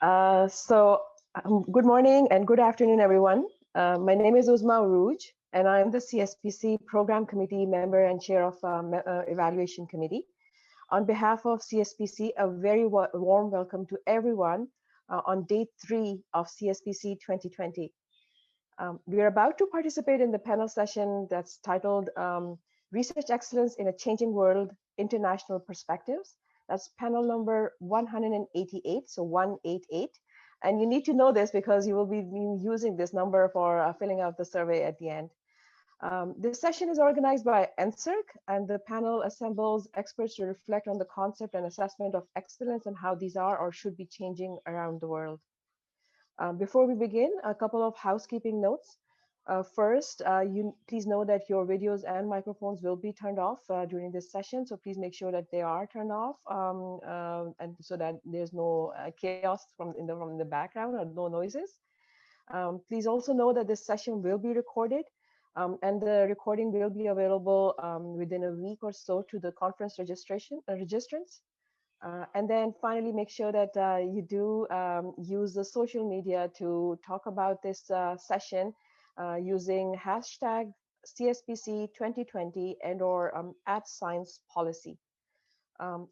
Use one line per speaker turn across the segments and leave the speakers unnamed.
Good morning and good afternoon, everyone. My name is Uzma Drooge, and I'm the CSPC Program Committee member and chair of Evaluation Committee. On behalf of CSPC, a very warm welcome to everyone on day 3 of CSPC 2020. We are about to participate in the panel session that's titled Research Excellence in a Changing World, International Perspectives. That's panel number 188, so 188. And you need to know this because you will be using this number for filling out the survey at the end. This session is organized by NSERC, and the panel assembles experts to reflect on the concept and assessment of excellence and how these are or should be changing around the world. Before we begin, a couple of housekeeping notes. First, please know that your videos and microphones will be turned off during this session, so please make sure that they are turned off, and so that there's no chaos from the background or no noises. Please also know that this session will be recorded, and the recording will be available within a week or so to the conference registrants. And then finally, make sure that you do use the social media to talk about this session using hashtag CSPC 2020 and/or @SciencePolicy.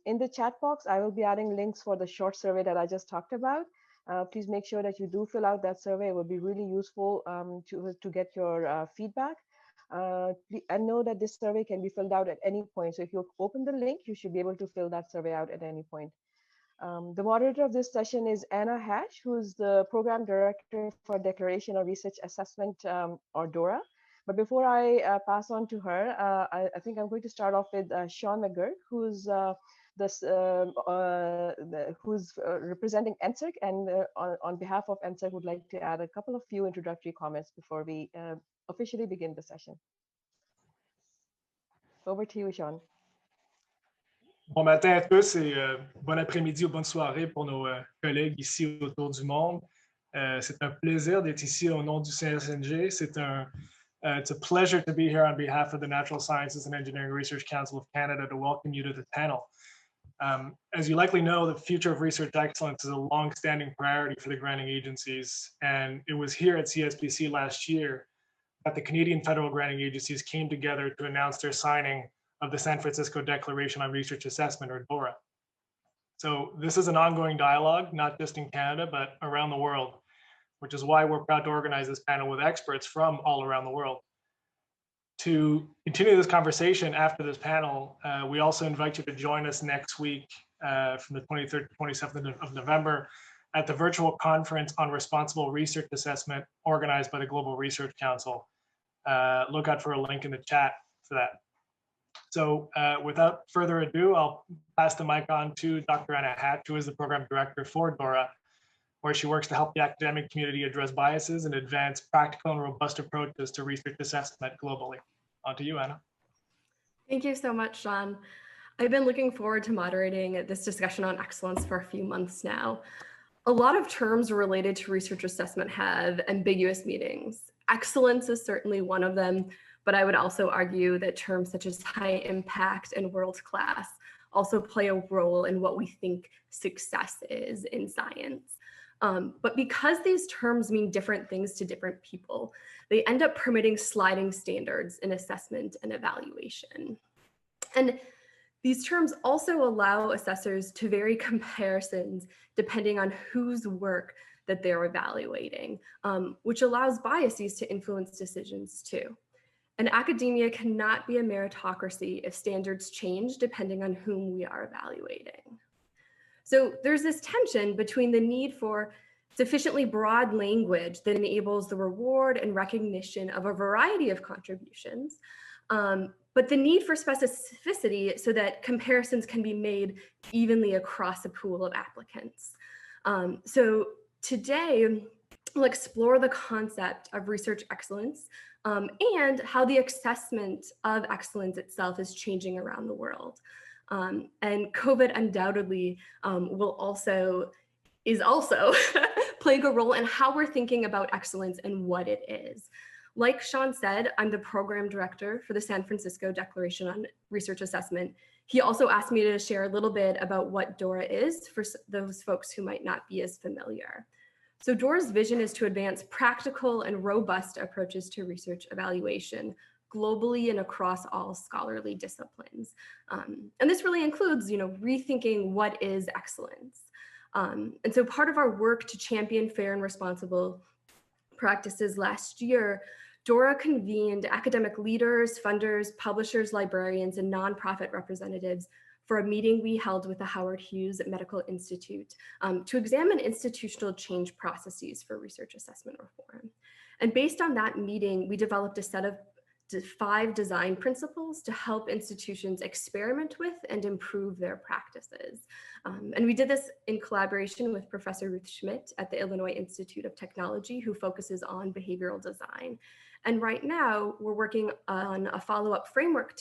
In the chat box, I will be adding links for the short survey that I just talked about. Please make sure that you do fill out that survey. It will be really useful to get your feedback. And know that this survey can be filled out at any point. So if you open the link, you should be able to fill that survey out at any point. The moderator of this session is Anna Hash, who's the program director for Declaration of Research Assessment, or DORA. But before I pass on to her, I think I'm going to start off with Sean McGurk, who's representing NSERC, and on behalf of NSERC would like to add a couple of few introductory comments before we officially begin the session. Over to you, Sean.
Bon matin à tous et bon après-midi ou bonne soirée pour nos collègues ici autour du monde. C'est un plaisir d'être ici au nom du CSNG. It's a pleasure to be here on behalf of the Natural Sciences and Engineering Research Council of Canada to welcome you to the panel. As you likely know, the future of research excellence is a long-standing priority for the granting agencies, and it was here at CSPC last year that the Canadian federal granting agencies came together to announce their signing of the San Francisco Declaration on Research Assessment, or DORA. So this is an ongoing dialogue, not just in Canada, but around the world, which is why we're proud to organize this panel with experts from all around the world. To continue this conversation after this panel, we also invite you to join us next week from the 23rd to 27th of November at the virtual conference on responsible research assessment organized by the Global Research Council. Look out for a link in the chat for that. So without further ado, I'll pass the mic on to Dr. Anna Hatch, who is the program director for DORA, where she works to help the academic community address biases and advance practical and robust approaches to research assessment globally. On to you, Anna.
Thank you so much, Sean. I've been looking forward to moderating this discussion on excellence for a few months now. A lot of terms related to research assessment have ambiguous meanings. Excellence is certainly one of them, but I would also argue that terms such as high impact and world-class also play a role in what we think success is in science. But because these terms mean different things to different people, they end up permitting sliding standards in assessment and evaluation. And these terms also allow assessors to vary comparisons depending on whose work that they're evaluating, which allows biases to influence decisions too. And academia cannot be a meritocracy if standards change depending on whom we are evaluating. So there's this tension between the need for sufficiently broad language that enables the reward and recognition of a variety of contributions, but the need for specificity so that comparisons can be made evenly across a pool of applicants. So today, we'll explore the concept of research excellence and how the assessment of excellence itself is changing around the world. And COVID undoubtedly is also playing a role in how we're thinking about excellence and what it is. Like Sean said, I'm the program director for the San Francisco Declaration on Research Assessment He also asked me to share a little bit about what DORA is for those folks who might not be as familiar. So DORA's vision is to advance practical and robust approaches to research evaluation globally and across all scholarly disciplines. And this really includes, rethinking what is excellence. And so part of our work to champion fair and responsible practices last year, DORA convened academic leaders, funders, publishers, librarians, and nonprofit representatives for a meeting we held with the Howard Hughes Medical Institute to examine institutional change processes for research assessment reform. And based on that meeting, we developed a set of 5 design principles to help institutions experiment with and improve their practices. And we did this in collaboration with Professor Ruth Schmidt at the Illinois Institute of Technology, who focuses on behavioral design. And right now, we're working on a follow-up framework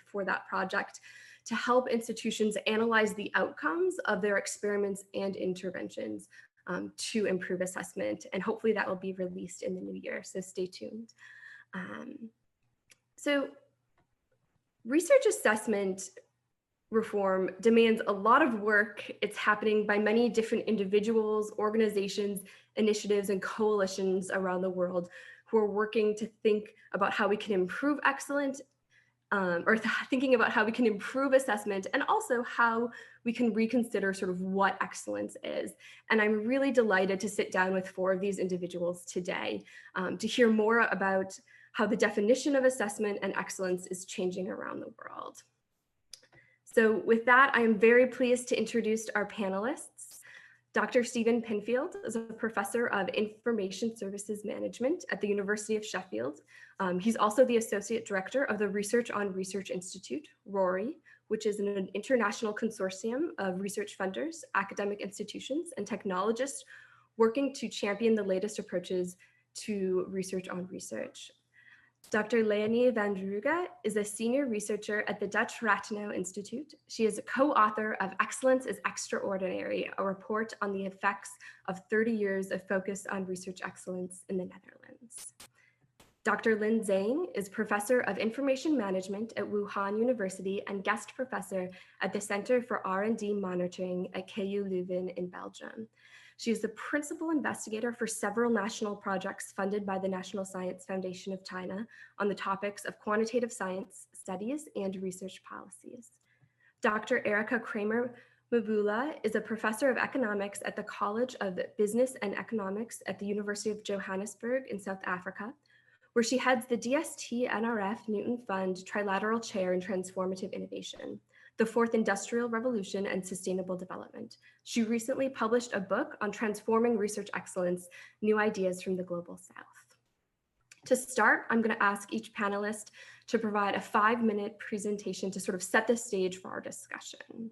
for that project to help institutions analyze the outcomes of their experiments and interventions to improve assessment. And hopefully that will be released in the new year, so stay tuned. So research assessment reform demands a lot of work. It's happening by many different individuals, organizations, initiatives, and coalitions around the world who are working to think about how we can improve excellence, thinking about how we can improve assessment, and also how we can reconsider sort of what excellence is. And I'm really delighted to sit down with 4 of these individuals today to hear more about how the definition of assessment and excellence is changing around the world. So with that, I am very pleased to introduce our panelists. Dr. Stephen Pinfield is a professor of information services management at the University of Sheffield. He's also the associate director of the Research on Research Institute, RORI, which is an international consortium of research funders, academic institutions, and technologists working to champion the latest approaches to research on research. Dr. Leonie van Drooge is a senior researcher at the Dutch Rathenau Institute. She is a co-author of Excellence is Extraordinary, a report on the effects of 30 years of focus on research excellence in the Netherlands. Dr. Lin Zhang is professor of information management at Wuhan University and guest professor at the Center for R&D Monitoring at KU Leuven in Belgium. She is the principal investigator for several national projects funded by the National Science Foundation of China on the topics of quantitative science studies and research policies. Dr. Erika Kraemer-Mbula is a professor of economics at the College of Business and Economics at the University of Johannesburg in South Africa, where she heads the DST NRF Newton Fund Trilateral Chair in Transformative Innovation, the 4th Industrial Revolution and Sustainable Development. She recently published a book on transforming research excellence, New Ideas from the Global South. To start, I'm going to ask each panelist to provide a 5-minute presentation to sort of set the stage for our discussion.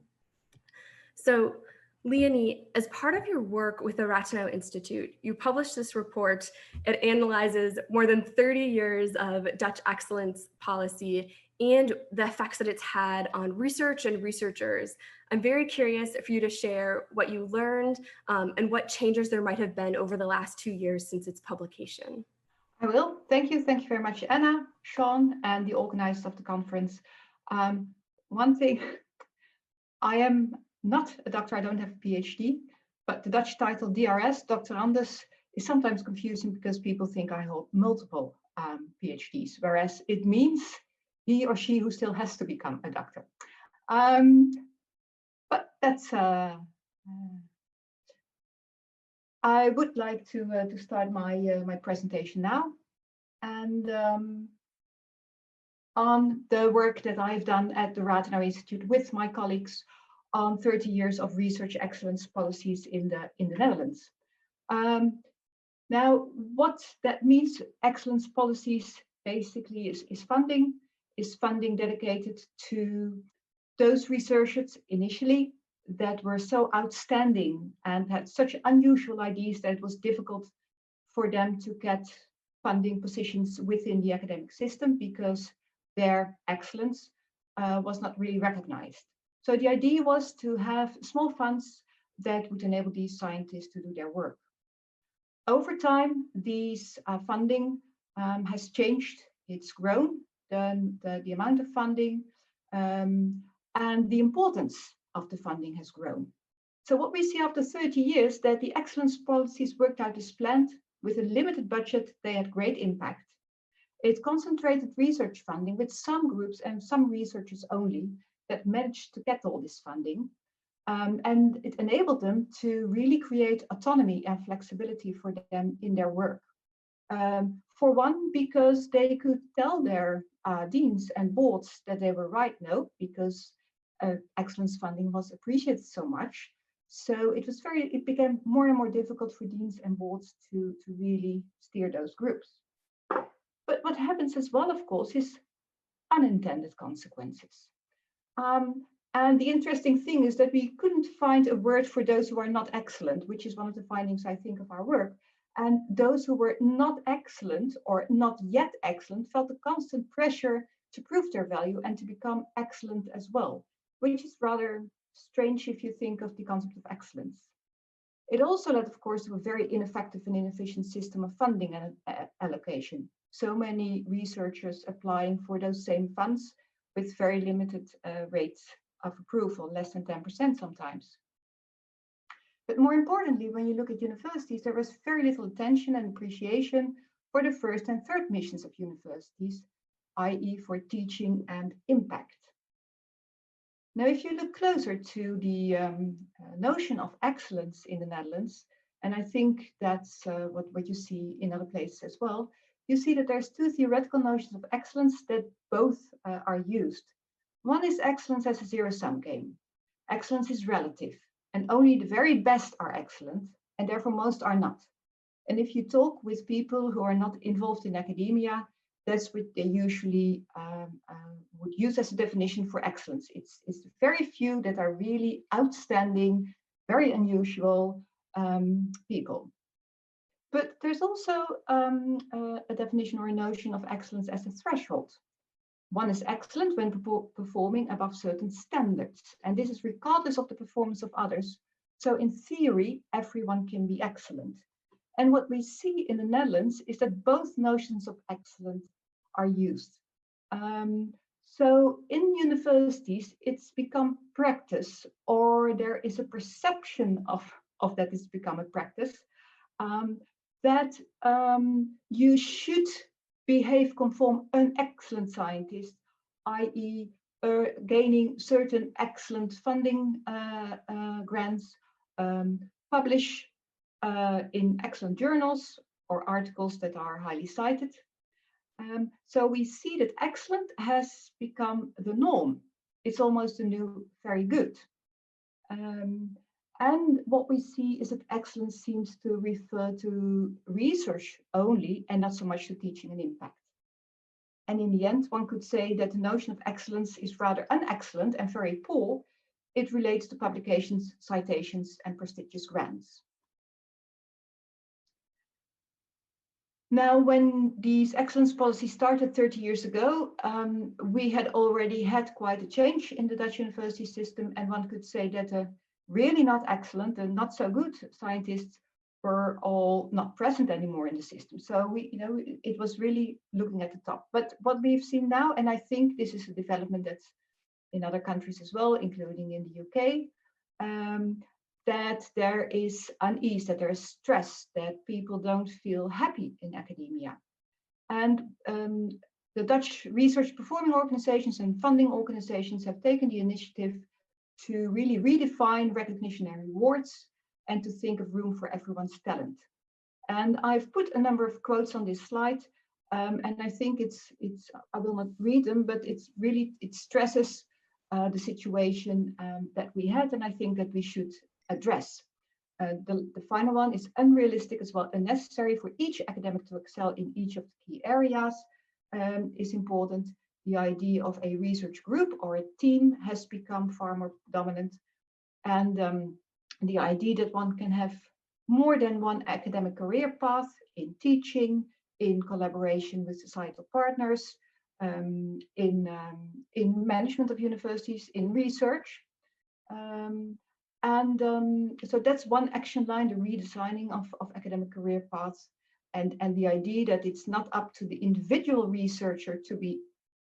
So, Leonie, as part of your work with the Rathenau Institute, you published this report. It analyzes more than 30 years of Dutch excellence policy and the effects that it's had on research and researchers. I'm very curious for you to share what you learned and what changes there might have been over the last 2 years since its publication.
I will. Thank you. Thank you very much, Anna, Sean, and the organizers of the conference. One thing, I am not a doctor, I don't have a PhD, but the Dutch title DRS, doctorandus, is sometimes confusing because people think I hold multiple PhDs, whereas it means he or she who still has to become a doctor. But that's, I would like to start my presentation now. And on the work that I've done at the Rathenau Institute with my colleagues on 30 years of research excellence policies in the Netherlands. Now, what that means, excellence policies basically is funding dedicated to those researchers initially that were so outstanding and had such unusual ideas that it was difficult for them to get funding positions within the academic system because their excellence was not really recognized. So the idea was to have small funds that would enable these scientists to do their work. Over time, these funding has changed. It's grown, the amount of funding. and the importance of the funding has grown. So what we see after 30 years, that the excellence policies worked out as planned. With a limited budget, they had great impact. It concentrated research funding with some groups and some researchers only that managed to get all this funding. And it enabled them to really create autonomy and flexibility for them in their work. For one, because they could tell their deans and boards that they were right now, because excellence funding was appreciated so much. So it became more and more difficult for deans and boards to really steer those groups. But what happens as well, of course, is unintended consequences. And the interesting thing is that we couldn't find a word for those who are not excellent, which is one of the findings, I think, of our work. And those who were not excellent or not yet excellent felt a constant pressure to prove their value and to become excellent as well, which is rather strange if you think of the concept of excellence. It also led, of course, to a very ineffective and inefficient system of funding and allocation. So many researchers applying for those same funds with very limited rates of approval, less than 10% sometimes. But more importantly, when you look at universities, there was very little attention and appreciation for the first and third missions of universities, i.e. for teaching and impact. Now, if you look closer to the notion of excellence in the Netherlands, and I think that's what you see in other places as well, you see that there's two theoretical notions of excellence that both are used. One is excellence as a zero-sum game. Excellence is relative, and only the very best are excellent, and therefore most are not. And if you talk with people who are not involved in academia, that's what they usually would use as a definition for excellence. It's very few that are really outstanding, very unusual people. But there's also a definition or a notion of excellence as a threshold. One is excellent when performing above certain standards, and this is regardless of the performance of others. So in theory, everyone can be excellent. And what we see in the Netherlands is that both notions of excellence are used. So in universities, it's become practice, or there is a perception of that it's become a practice, that you should behave conform an excellent scientist, i.e. Gaining certain excellent funding grants, publish in excellent journals or articles that are highly cited. So we see that excellent has become the norm. It's almost a new very good. And what we see is that excellence seems to refer to research only and not so much to teaching and impact. And in the end, one could say that the notion of excellence is rather unexcellent and very poor. It relates to publications, citations, and prestigious grants. Now, when these excellence policies started 30 years ago, we had already had quite a change in the Dutch university system, and one could say that really not excellent and not so good scientists were all not present anymore in the system. So it was really looking at the top. But what we've seen now, and I think this is a development that's in other countries as well, including in the UK, that there is unease, that there is stress, that people don't feel happy in academia. And the Dutch research performing organizations and funding organizations have taken the initiative to really redefine recognition and rewards and to think of room for everyone's talent. And I've put a number of quotes on this slide, and I think I will not read them, but it stresses the situation that we had, and I think that we should address. The final one is unrealistic as well, unnecessary for each academic to excel in each of the key areas is important. The idea of a research group or a team has become far more dominant, and the idea that one can have more than one academic career path in teaching, in collaboration with societal partners, in management of universities, in research. So that's one action line, the redesigning of academic career paths, and the idea that it's not up to the individual researcher to be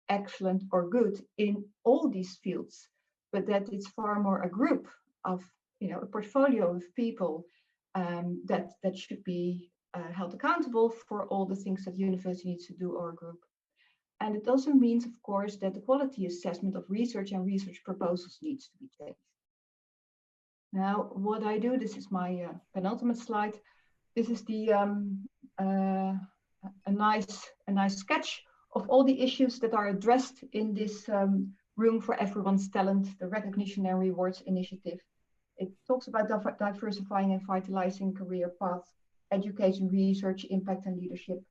excellent or good in all these fields, but that it's far more a group of, a portfolio of people that should be held accountable for all the things that the university needs to do, or a group. And it also means, of course, that the quality assessment of research and research proposals needs to be changed. Now, what I do, this is my penultimate slide. This is the a nice sketch of all the issues that are addressed in this Room for Everyone's Talent, the Recognition and Rewards Initiative. It talks about diversifying and vitalizing career paths, education, research, impact, and leadership,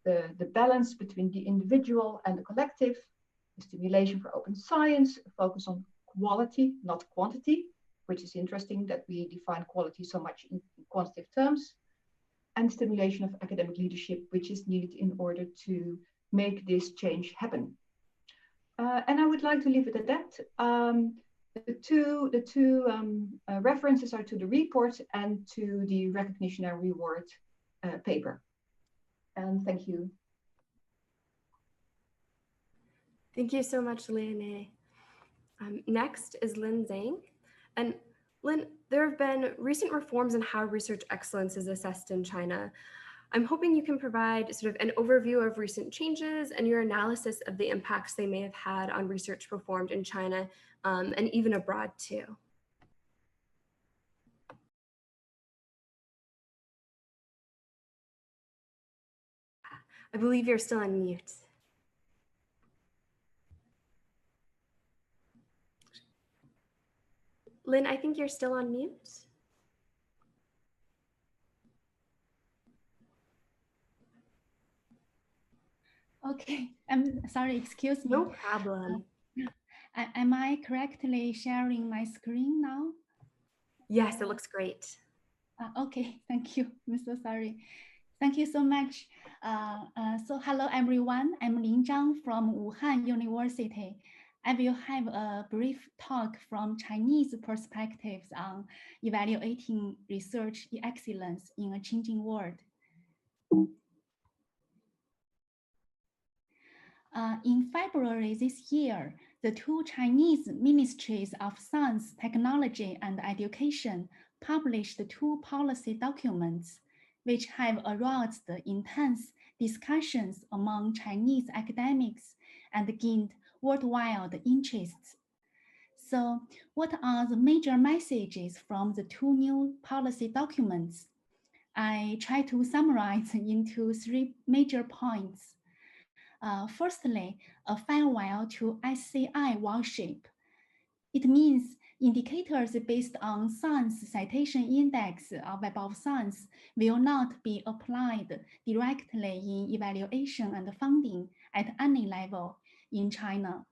the balance between the individual and the collective, the stimulation for open science, a focus on quality, not quantity, which is interesting that we define quality so much in quantitative terms, and stimulation of academic leadership, which is needed in order to make this change happen. And I would like to leave it at that. The two references are to the report and to the recognition and reward paper. And thank you.
Thank you so much, Leonie. Next is Lin Zhang. And Lin, there have been recent reforms in how research excellence is assessed in China. I'm hoping you can provide sort of an overview of recent changes and your analysis of the impacts they may have had on research performed in China and even abroad too. I believe you're still on mute. Lin, I think you're still on mute.
Okay, I'm sorry, excuse me.
No problem.
Am I correctly sharing my screen now?
Yes, it looks great.
Okay, thank you. I'm so sorry. Thank you so much. So hello everyone, I'm Lin Zhang from Wuhan University. I will have a brief talk from Chinese perspectives on evaluating research excellence in a changing world. In February this year, the two Chinese Ministries of Science, Technology, and Education published two policy documents, which have aroused intense discussions among Chinese academics and gained worldwide interest. So, what are the major messages from the two new policy documents? I try to summarize into three major points. Firstly, a farewell to SCI worship. It means indicators based on Science Citation Index of Web of Science will not be applied directly in evaluation and funding at any level in China.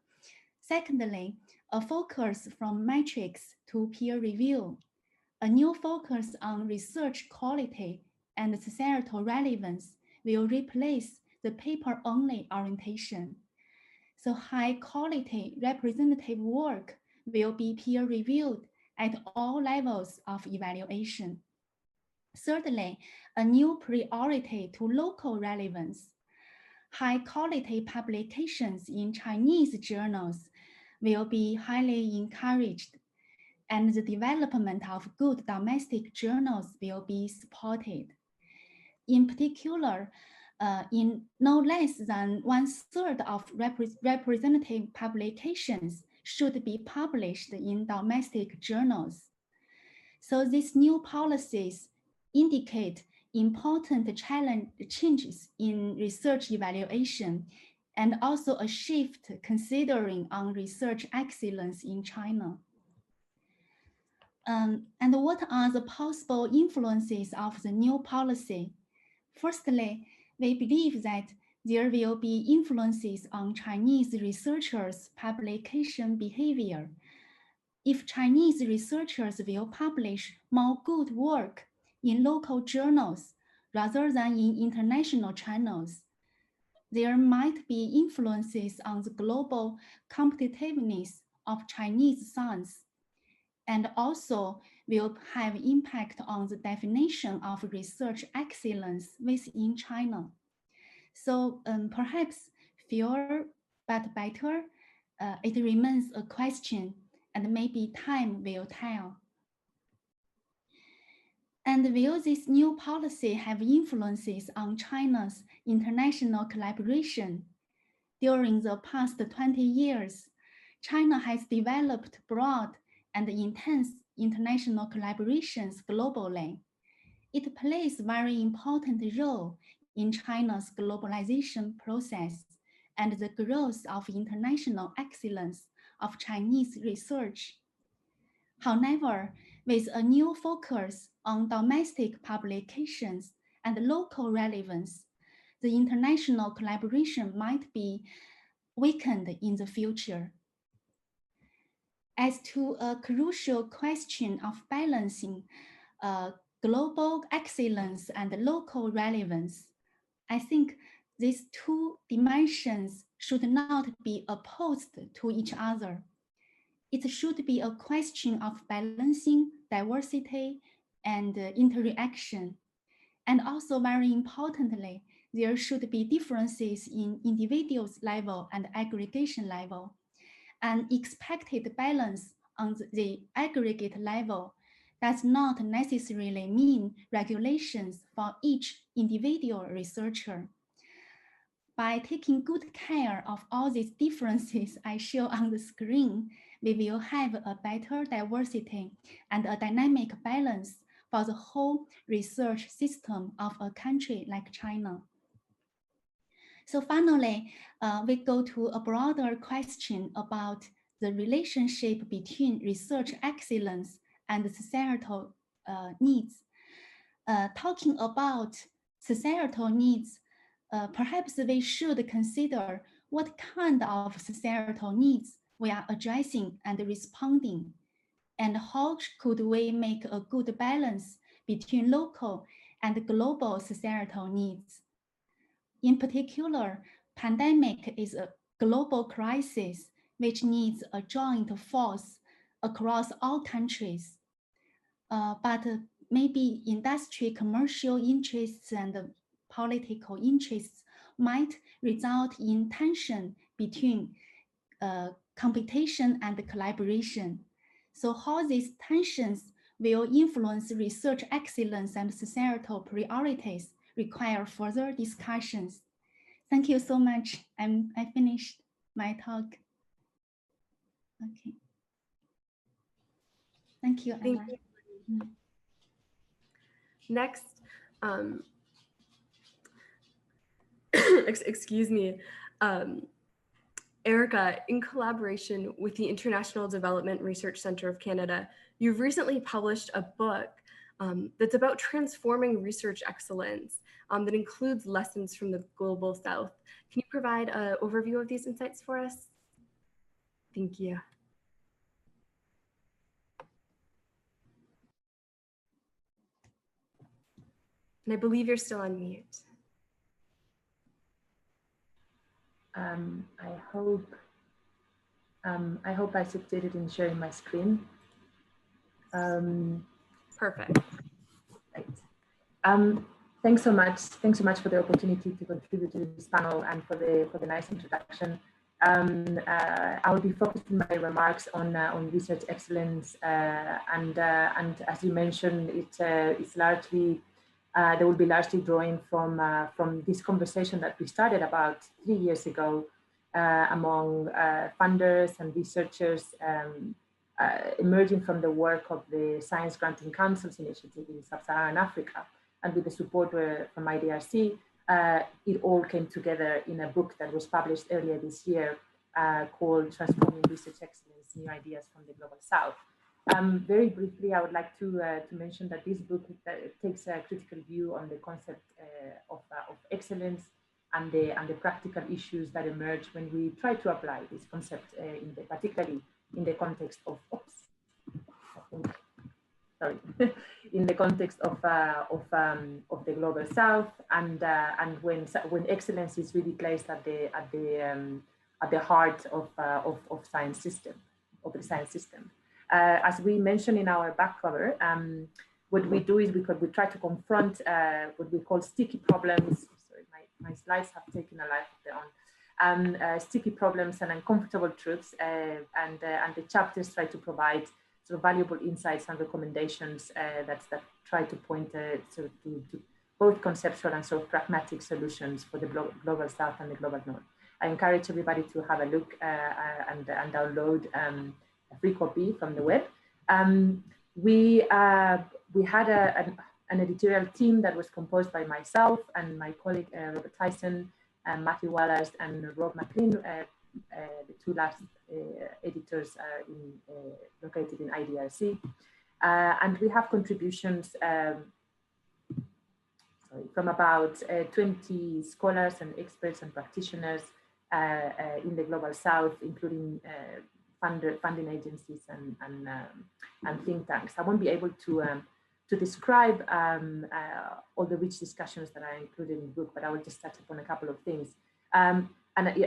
Secondly, a focus from metrics to peer review. A new focus on research quality and societal relevance will replace the paper-only orientation. So high-quality representative work will be peer-reviewed at all levels of evaluation. Thirdly, a new priority to local relevance. High-quality publications in Chinese journals will be highly encouraged, and the development of good domestic journals will be supported. In particular, in no less than 1/3 of representative publications should be published in domestic journals. So these new policies indicate important changes in research evaluation and also a shift considering on research excellence in China. And what are the possible influences of the new policy? Firstly, we believe that there will be influences on Chinese researchers' publication behavior. If Chinese researchers will publish more good work in local journals rather than in international channels, there might be influences on the global competitiveness of Chinese science, and also will have impact on the definition of research excellence within China. So perhaps fewer but better, it remains a question, and maybe time will tell. And will this new policy have influences on China's international collaboration? During the past 20 years, China has developed broad and intense international collaborations globally. It plays a very important role in China's globalization process and the growth of international excellence of Chinese research. However, with a new focus on domestic publications and local relevance, the international collaboration might be weakened in the future. As to a crucial question of balancing global excellence and local relevance, I think these two dimensions should not be opposed to each other. It should be a question of balancing diversity and interaction. And also very importantly, there should be differences in individuals level and aggregation level. An expected balance on the aggregate level does not necessarily mean regulations for each individual researcher. By taking good care of all these differences I show on the screen, we will have a better diversity and a dynamic balance for the whole research system of a country like China. So finally, we go to a broader question about the relationship between research excellence and societal needs. Talking about societal needs, perhaps we should consider what kind of societal needs we are addressing and responding, and how could we make a good balance between local and global societal needs. In particular, pandemic is a global crisis which needs a joint force across all countries. But maybe industry commercial interests and political interests might result in tension between competition and collaboration. So how these tensions will influence research excellence and societal priorities require further discussions. Thank you so much. I finished my talk. Okay. Thank you, Anna.
Thank you. Next, excuse me, Erika, in collaboration with the International Development Research Centre of Canada, you've recently published a book that's about transforming research excellence that includes lessons from the Global South. Can you provide an overview of these insights for us? Thank you. And I believe you're still on mute.
I hope I succeeded in sharing my screen.
Perfect.
Right. Thanks so much. Thanks so much for the opportunity to contribute to this panel and for the nice introduction. I will be focusing my remarks on research excellence, and as you mentioned, it's largely they will be largely drawing from this conversation that we started about 3 years ago among funders and researchers emerging from the work of the Science Granting Council's initiative in Sub-Saharan Africa, and with the support from IDRC. It all came together in a book that was published earlier this year called Transforming Research Excellence, New Ideas from the Global South. Very briefly, I would like to mention that this book takes a critical view on the concept of excellence and the practical issues that emerge when we try to apply this concept, particularly in the context of, in the context of the Global South, and when excellence is really placed at the heart of the science system. As we mentioned in our back cover, what we do is we try to confront what we call sticky problems. Sorry, my slides have taken a life of their sticky problems and uncomfortable truths, and the chapters try to provide sort of valuable insights and recommendations that try to point to both conceptual and sort of pragmatic solutions for the global south and the global north. I encourage everybody to have a look and download a free copy from the web. We had an editorial team that was composed by myself and my colleague Robert Tyson, Matthew Wallace, and Rob McLean. The two last editors are located in IDRC. And we have contributions from about 20 scholars and experts and practitioners in the global south, including funding agencies and think tanks. I won't be able to describe all the rich discussions that are included in the book, but I will just touch upon a couple of things. And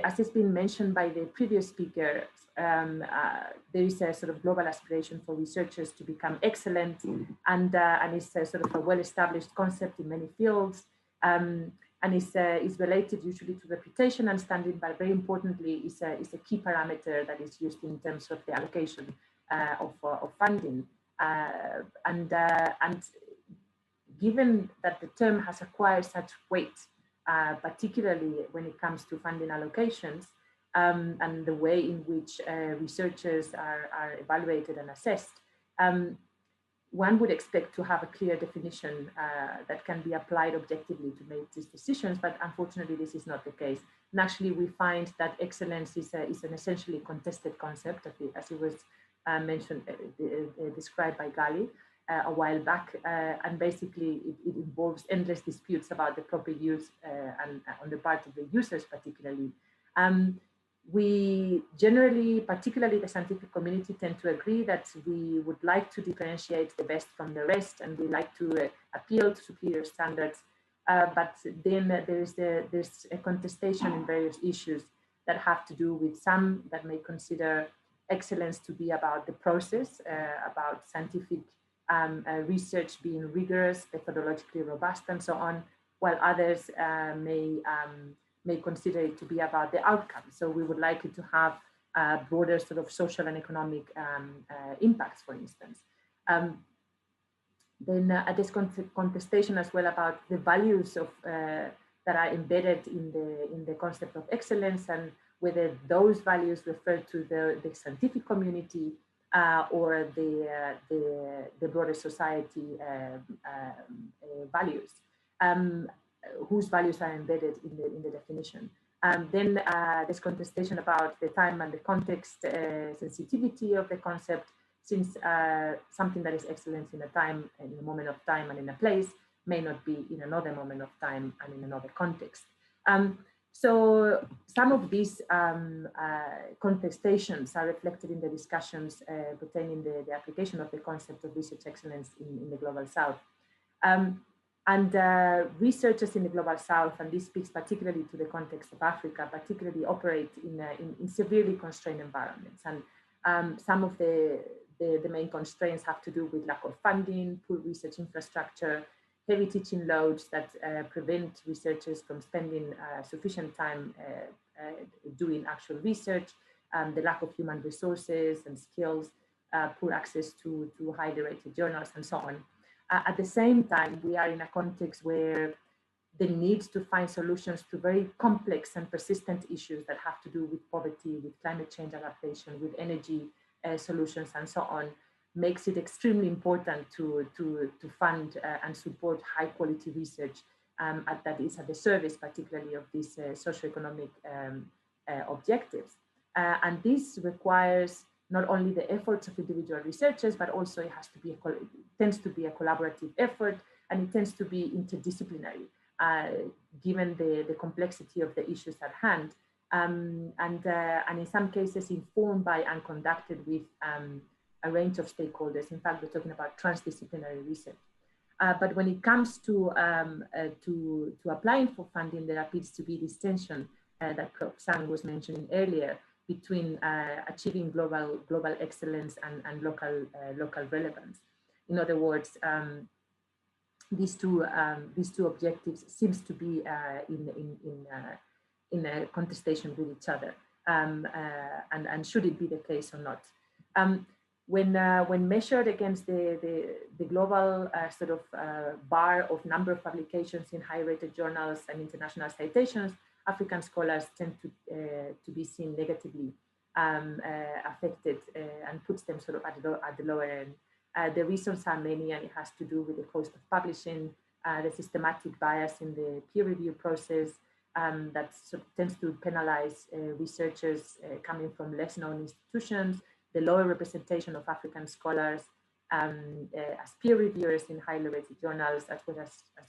as has been mentioned by the previous speaker, there is a sort of global aspiration for researchers to become excellent, and it's a sort of a well-established concept in many fields, and is related usually to reputation and standing, but very importantly is a key parameter that is used in terms of the allocation of funding. And given that the term has acquired such weight, particularly when it comes to funding allocations, and the way in which researchers are evaluated and assessed, one would expect to have a clear definition that can be applied objectively to make these decisions, but unfortunately this is not the case. And actually we find that excellence is an essentially contested concept, as it was mentioned, described by Gali a while back, and basically it involves endless disputes about the proper use and on the part of the users particularly. We generally, particularly the scientific community, tend to agree that we would like to differentiate the best from the rest, and we like to appeal to superior standards. But then there's a contestation in various issues that have to do with some that may consider excellence to be about the process, about scientific research being rigorous, methodologically robust, and so on, while others may consider it to be about the outcome. So we would like it to have broader sort of social and economic impacts, for instance. Then this contestation as well about the values of that are embedded in the concept of excellence, and whether those values refer to the scientific community or the broader society values, whose values are embedded in the definition. Then there's contestation about the time and the context sensitivity of the concept, since something that is excellence in a moment of time and in a place may not be in another moment of time and in another context. So some of these contestations are reflected in the discussions pertaining the application of the concept of research excellence in the Global South. And researchers in the Global South, and this speaks particularly to the context of Africa, particularly operate in severely constrained environments. And some of the main constraints have to do with lack of funding, poor research infrastructure, heavy teaching loads that prevent researchers from spending sufficient time doing actual research, the lack of human resources and skills, poor access to highly rated journals, and so on. At the same time, we are in a context where the need to find solutions to very complex and persistent issues that have to do with poverty, with climate change adaptation, with energy solutions, and so on, makes it extremely important to fund and support high quality research that is at the service, particularly of these socioeconomic objectives. And this requires not only the efforts of individual researchers, but also it has to be tends to be a collaborative effort, and it tends to be interdisciplinary, given the complexity of the issues at hand, and in some cases informed by and conducted with a range of stakeholders. In fact, we're talking about transdisciplinary research. But when it comes to applying for funding, there appears to be this tension that Zhang was mentioning earlier between achieving global excellence and local relevance. In other words, these two objectives seems to be in a contestation with each other, and should it be the case or not. When measured against the global sort of bar of number of publications in high-rated journals and international citations, African scholars tend to be seen negatively affected and puts them sort of at the lower end. The reasons are many, and it has to do with the cost of publishing, the systematic bias in the peer review process that sort of tends to penalize researchers coming from less known institutions, the lower representation of African scholars as peer reviewers in highly rated journals, as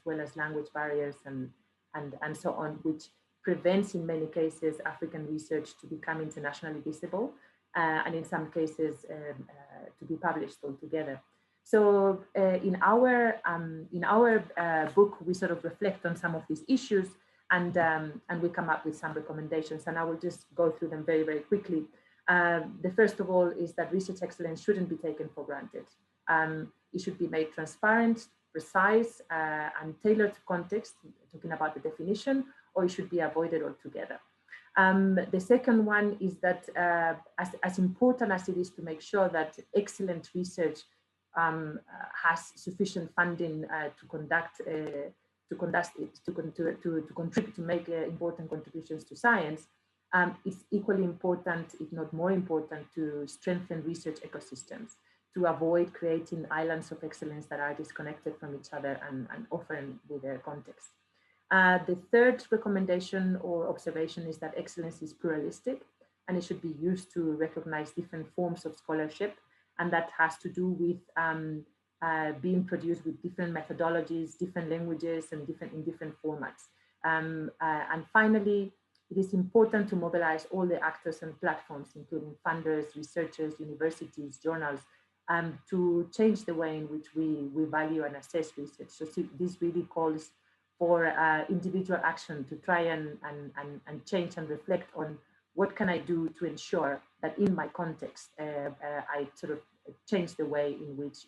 well as language barriers and so on, which prevents in many cases African research to become internationally visible, and in some cases to be published altogether. So in our book, we sort of reflect on some of these issues, and we come up with some recommendations, and I will just go through them very, very quickly. The first of all is that research excellence shouldn't be taken for granted. It should be made transparent, precise, and tailored to context, talking about the definition, or it should be avoided altogether. The second one is that as important as it is to make sure that excellent research has sufficient funding to contribute, to make important contributions to science, it's equally important, if not more important, to strengthen research ecosystems, to avoid creating islands of excellence that are disconnected from each other and often with their context. The third recommendation or observation is that excellence is pluralistic, and it should be used to recognize different forms of scholarship, and that has to do with being produced with different methodologies, different languages, and in different formats. And finally, it is important to mobilize all the actors and platforms, including funders, researchers, universities, journals, to change the way in which we value and assess research. So this really calls for individual action to try and change and reflect on what can I do to ensure that in my context, I sort of change the way in which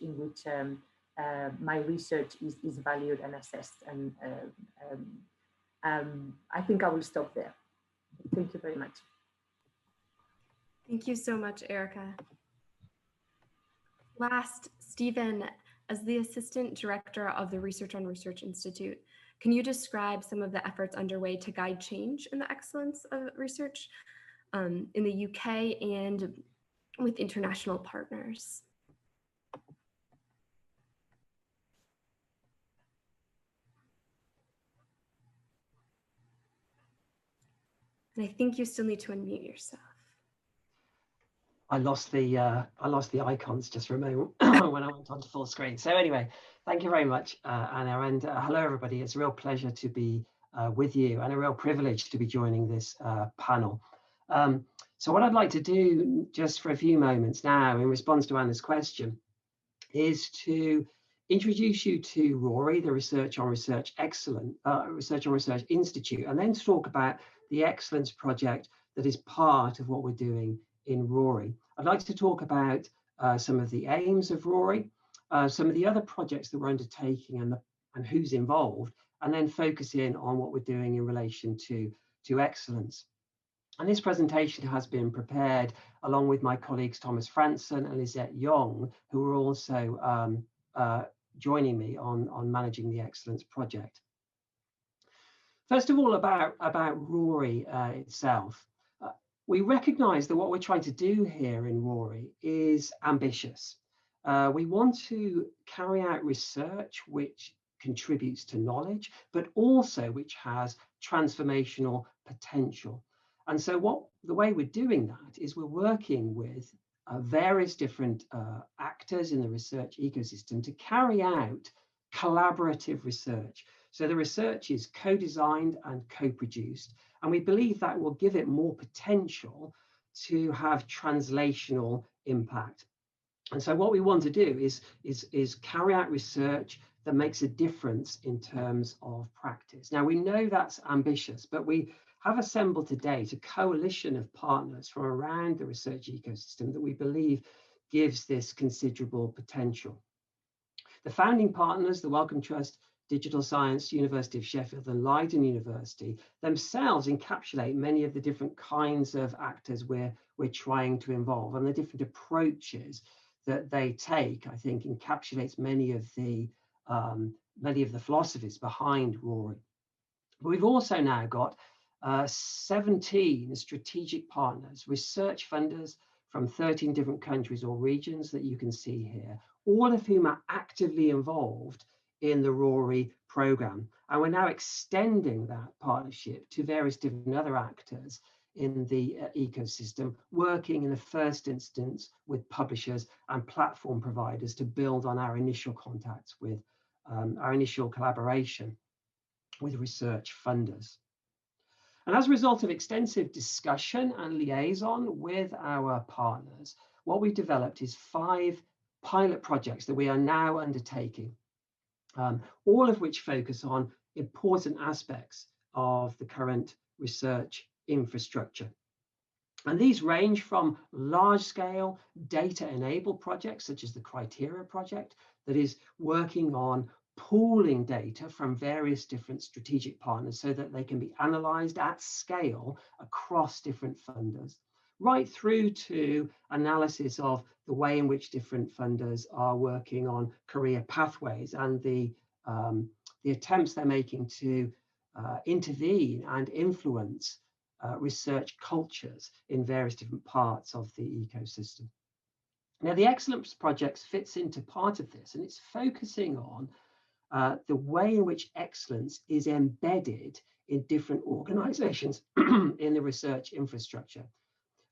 my research is valued and assessed. And I think I will stop there. Thank you very much.
Thank you so much, Erika. Last, Stephen, as the Assistant Director of the Research on Research Institute, can you describe some of the efforts underway to guide change in the excellence of research in the UK and with international partners? And I think you still need to unmute yourself.
I lost the icons just for a moment when I went onto full screen. So anyway, thank you very much, Anna, and hello everybody. It's a real pleasure to be with you and a real privilege to be joining this panel. So what I'd like to do just for a few moments now in response to Anna's question is to introduce you to RORI, the Research on Research Institute, and then to talk about the Excellence Project that is part of what we're doing in RORI. I'd like to talk about some of the aims of RORI, some of the other projects that we're undertaking and who's involved, and then focus in on what we're doing in relation to excellence. And this presentation has been prepared along with my colleagues Thomas Franson and Lisette Young, who are also joining me on managing the Excellence Project. First of all, about RORI itself. We recognise that what we're trying to do here in RORI is ambitious. We want to carry out research which contributes to knowledge, but also which has transformational potential. And so the way we're doing that is we're working with various different actors in the research ecosystem to carry out collaborative research. So the research is co-designed and co-produced, and we believe that will give it more potential to have translational impact. And so what we want to do is carry out research that makes a difference in terms of practice. Now, we know that's ambitious, but we have assembled to date a coalition of partners from around the research ecosystem that we believe gives this considerable potential. The founding partners, the Wellcome Trust, Digital Science, University of Sheffield and Leiden University themselves encapsulate many of the different kinds of actors we're trying to involve, and the different approaches that they take, I think, encapsulates many of the philosophies behind RORI. But we've also now got 17 strategic partners, research funders from 13 different countries or regions that you can see here, all of whom are actively involved in the RORI program. And we're now extending that partnership to various different other actors in the ecosystem, working in the first instance with publishers and platform providers to build on our initial contacts with our initial collaboration with research funders. And as a result of extensive discussion and liaison with our partners, what we've developed is 5 pilot projects that we are now undertaking, all of which focus on important aspects of the current research infrastructure. And these range from large-scale data-enabled projects, such as the Criteria project, that is working on pooling data from various different strategic partners so that they can be analysed at scale across different funders, right through to analysis of the way in which different funders are working on career pathways and the attempts they're making to intervene and influence research cultures in various different parts of the ecosystem. Now, the Excellence Project fits into part of this, and it's focusing on the way in which excellence is embedded in different organizations in the research infrastructure.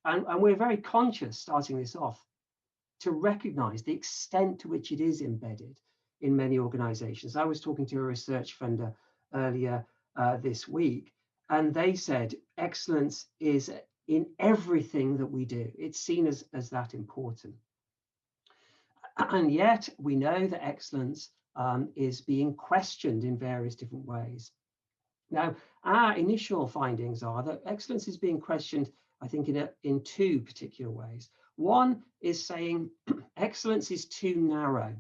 And we're very conscious, starting this off, to recognize the extent to which it is embedded in many organizations. I was talking to a research funder earlier this week, and they said excellence is in everything that we do. It's seen as that important. And yet we know that excellence is being questioned in various different ways. Now, our initial findings are that excellence is being questioned, I think, in 2 particular ways. One is saying excellence is too narrow.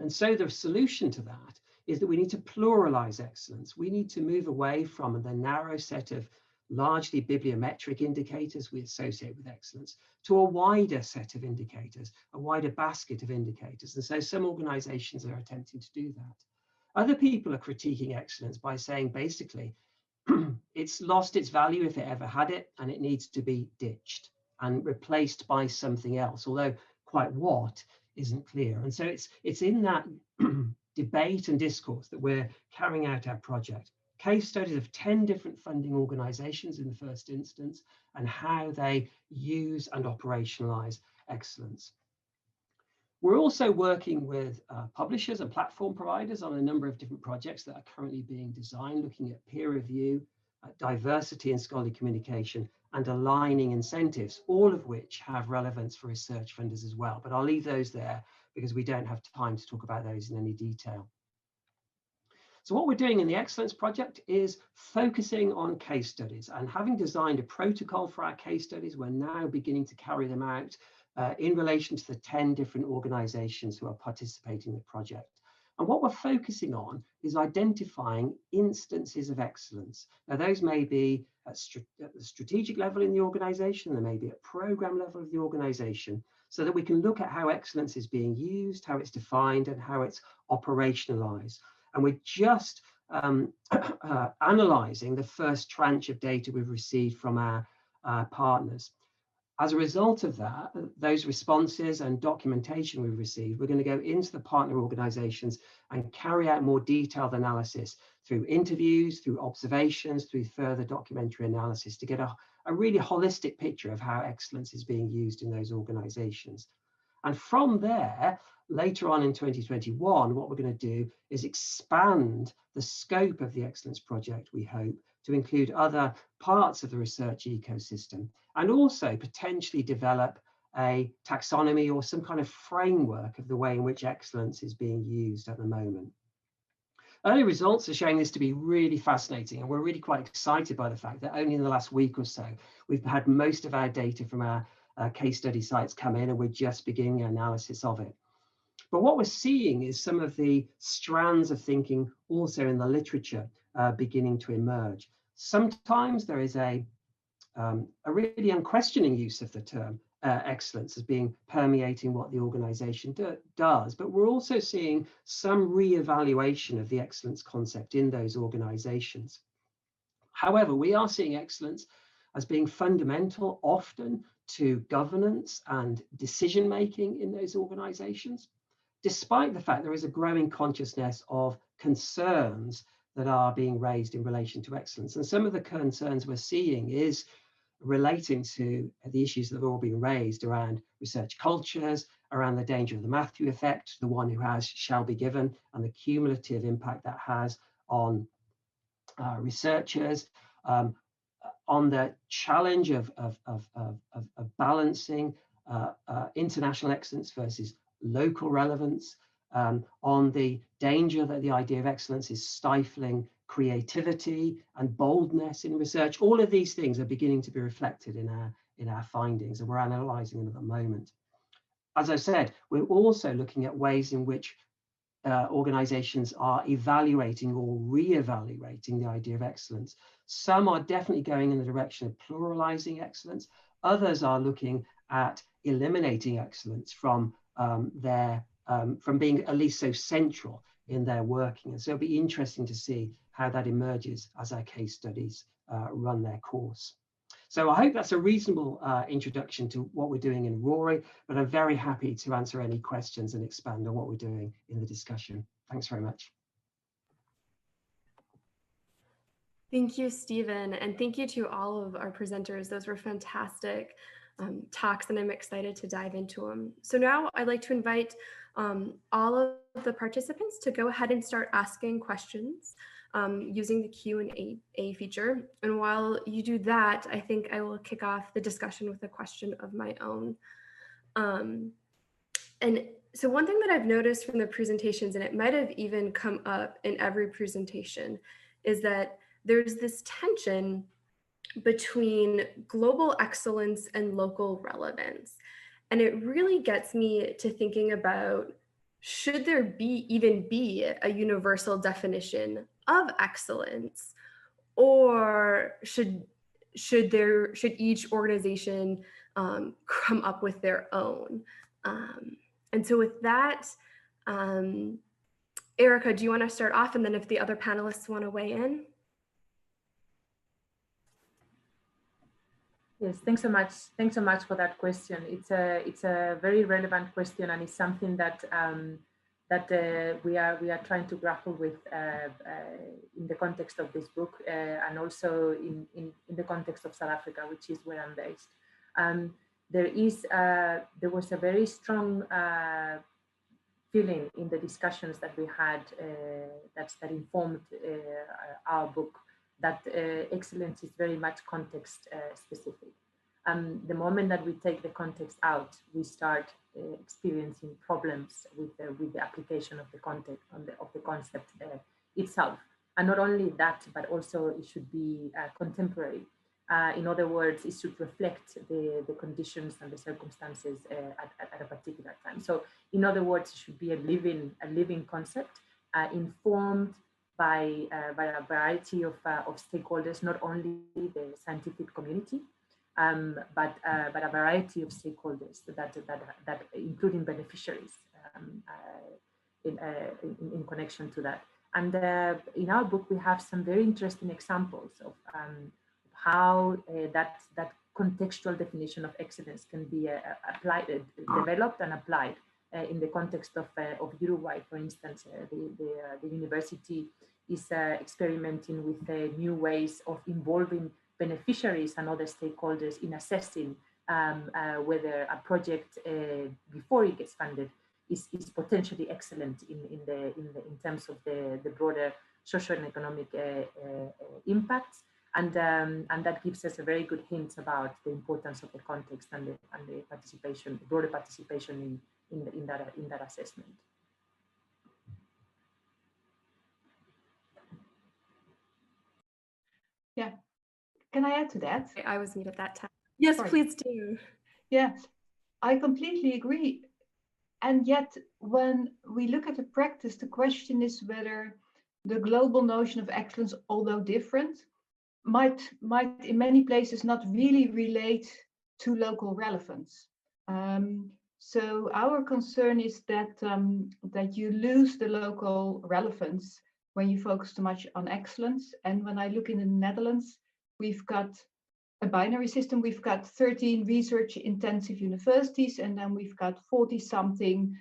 And so the solution to that is that we need to pluralize excellence. We need to move away from the narrow set of largely bibliometric indicators we associate with excellence to a wider set of indicators, a wider basket of indicators. And so some organizations are attempting to do that. Other people are critiquing excellence by saying, basically, it's lost its value if it ever had it, and it needs to be ditched and replaced by something else, although quite what isn't clear. And so it's in that debate and discourse that we're carrying out our project. Case studies of 10 different funding organizations in the first instance, and how they use and operationalize excellence. We're also working with publishers and platform providers on a number of different projects that are currently being designed, looking at peer review, diversity in scholarly communication, and aligning incentives, all of which have relevance for research funders as well. But I'll leave those there because we don't have time to talk about those in any detail. So what we're doing in the Excellence Project is focusing on case studies, and having designed a protocol for our case studies, we're now beginning to carry them out in relation to the 10 different organizations who are participating in the project. And what we're focusing on is identifying instances of excellence. Now, those may be at the strategic level in the organization, they may be at program level of the organization, so that we can look at how excellence is being used, how it's defined, and how it's operationalized. And we're just analyzing the first tranche of data we've received from our partners. As a result of that, those responses and documentation we've received, we're going to go into the partner organizations and carry out more detailed analysis through interviews, through observations, through further documentary analysis to get a really holistic picture of how excellence is being used in those organizations. And from there, later on in 2021, what we're going to do is expand the scope of the Excellence Project, we hope, to include other parts of the research ecosystem, and also potentially develop a taxonomy or some kind of framework of the way in which excellence is being used at the moment. Early results are showing this to be really fascinating, and we're really quite excited by the fact that only in the last week or so, we've had most of our data from our case study sites come in, and we're just beginning analysis of it. But what we're seeing is some of the strands of thinking also in the literature beginning to emerge. Sometimes there is a really unquestioning use of the term excellence as being permeating what the organization does, but we're also seeing some re-evaluation of the excellence concept in those organizations. However, we are seeing excellence as being fundamental often to governance and decision making in those organizations, despite the fact there is a growing consciousness of concerns that are being raised in relation to excellence. And some of the concerns we're seeing is relating to the issues that have all been raised around research cultures, around the danger of the Matthew effect, the one who has shall be given, and the cumulative impact that has on researchers, on the challenge of balancing international excellence versus local relevance, on the danger that the idea of excellence is stifling creativity and boldness in research. All of these things are beginning to be reflected in our findings, and we're analysing them at the moment. As I said, we're also looking at ways in which organizations are evaluating or re-evaluating the idea of excellence. Some are definitely going in the direction of pluralizing excellence. Others are looking at eliminating excellence from being at least so central in their working. And so it'll be interesting to see how that emerges as our case studies run their course. So I hope that's a reasonable introduction to what we're doing in RORI, but I'm very happy to answer any questions and expand on what we're doing in the discussion. Thanks very much.
Thank you, Stephen, and thank you to all of our presenters. Those were fantastic talks, and I'm excited to dive into them. So now I'd like to invite all of the participants to go ahead and start asking questions using the Q&A feature. And while you do that, I think I will kick off the discussion with a question of my own. And so one thing that I've noticed from the presentations, and it might have even come up in every presentation, is that there's this tension between global excellence and local relevance. And it really gets me to thinking about, should there even be a universal definition of excellence, or should each organization come up with their own? And so with that, Erika, do you want to start off, and then if the other panelists want to weigh in?
Yes, thanks so much. Thanks so much for that question. It's a very relevant question, and it's something that we are trying to grapple with in the context of this book, and also in the context of South Africa, which is where I'm based. There was a very strong feeling in the discussions that we had that informed our book, that excellence is very much context specific. The moment that we take the context out, we start experiencing problems with the application of the context of the concept itself. And not only that, but also it should be contemporary. In other words, it should reflect the conditions and the circumstances at a particular time. So, in other words, it should be a living concept, informed by a variety of stakeholders, not only the scientific community, but a variety of stakeholders that including beneficiaries in connection to that. And in our book, we have some very interesting examples of how that contextual definition of excellence can be developed and applied in the context of Uruguay. For instance, the university is experimenting with new ways of involving beneficiaries and other stakeholders in assessing whether a project before it gets funded is potentially excellent in terms of the broader social and economic impacts, and that gives us a very good hint about the importance of the context and the participation, broader participation in that assessment.
Yeah, can I add to that?
I was muted at that time. Yes, Sorry. Please do.
Yeah, I completely agree And yet, when we look at the practice, the question is whether the global notion of excellence, although different, might in many places not really relate to local relevance. So our concern is that that you lose the local relevance when you focus too much on excellence. And when I look in the Netherlands, we've got a binary system. We've got 13 research-intensive universities, and then we've got 40-something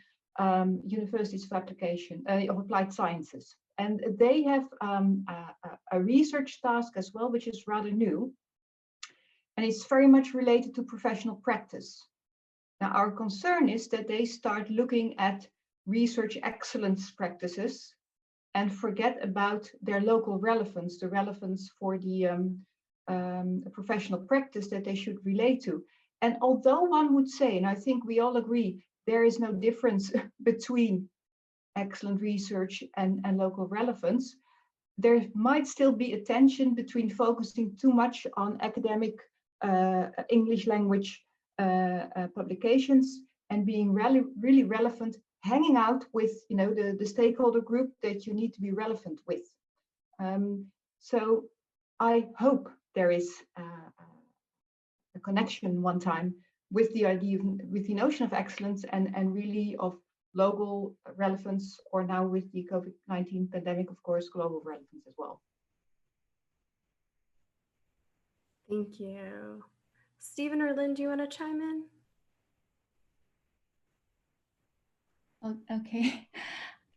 universities of application of applied sciences. And they have a research task as well, which is rather new, and it's very much related to professional practice. Now, our concern is that they start looking at research excellence practices and forget about their local relevance, the relevance for the professional practice that they should relate to. And although one would say, and I think we all agree, there is no difference between excellent research and local relevance, there might still be a tension between focusing too much on academic English language publications and being really relevant, hanging out with the stakeholder group that you need to be relevant with. So I hope there is a connection one time with the idea, with the notion of excellence and really of local relevance, or now with the COVID-19 pandemic, of course, global relevance as well.
Thank you. Stephen or Lynn, do you want to chime in?
Oh, okay.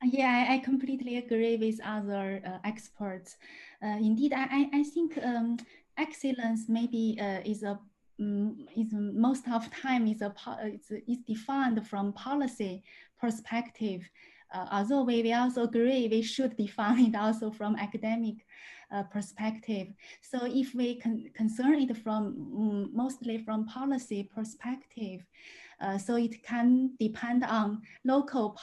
Yeah, I completely agree with other experts. Indeed, I think excellence maybe is most of time is defined from policy perspective. Although we also agree we should define it also from academic perspective. So if we concern it from mostly from policy perspective, so it can depend on local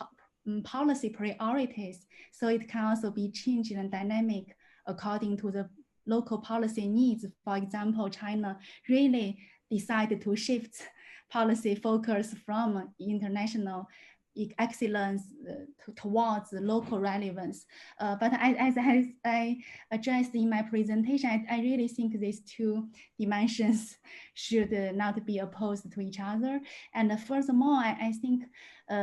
policy priorities. So it can also be changed and dynamic according to the local policy needs. For example, China really decided to shift policy focus from international excellence towards local relevance. But as I addressed in my presentation, I really think these two dimensions should not be opposed to each other. And furthermore, I think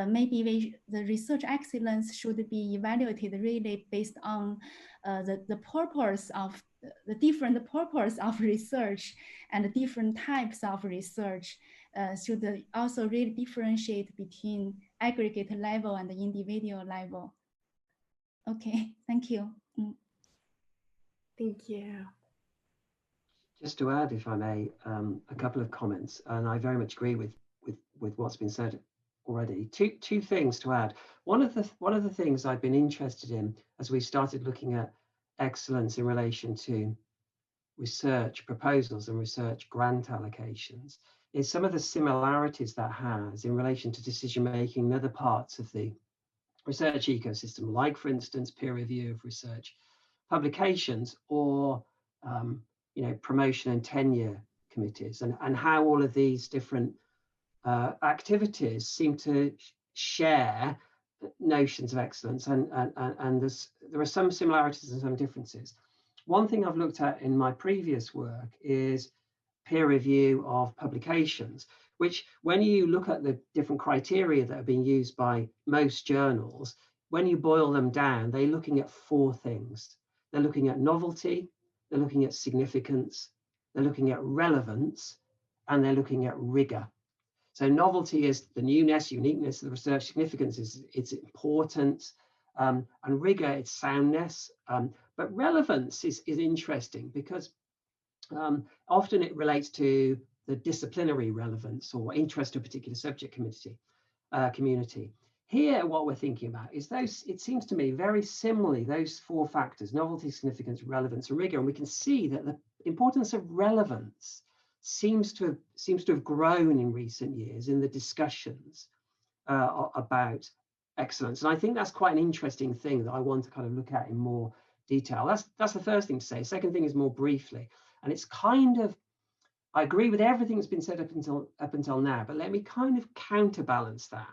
maybe the research excellence should be evaluated really based on the purpose of the different purpose of research and the different types of research. Should also really differentiate between aggregate level and the individual level. Okay, thank you.
Thank you.
Just to add, if I may, a couple of comments, and I very much agree with what's been said already. Two things to add. One of the things I've been interested in as we started looking at excellence in relation to research proposals and research grant allocations is some of the similarities that has in relation to decision making in other parts of the research ecosystem, like, for instance, peer review of research publications, or promotion and tenure committees, and how all of these different activities seem to share notions of excellence, and there are some similarities and some differences. One thing I've looked at in my previous work is peer review of publications, which, when you look at the different criteria that are being used by most journals, when you boil them down, they're looking at four things. They're looking at novelty, they're looking at significance, they're looking at relevance, and they're looking at rigor. So novelty is the newness, uniqueness of the research. Significance is its importance, and rigor, its soundness. But relevance is interesting because often it relates to the disciplinary relevance or interest to a particular subject community. Here, what we're thinking about is those, it seems to me, very similarly, those four factors: novelty, significance, relevance, and rigor. And we can see that the importance of relevance seems to have grown in recent years in the discussions about excellence. And I think that's quite an interesting thing that I want to kind of look at in more detail. That's the first thing to say. Second thing is more briefly, and it's kind of, I agree with everything that's been said up until now, but let me kind of counterbalance that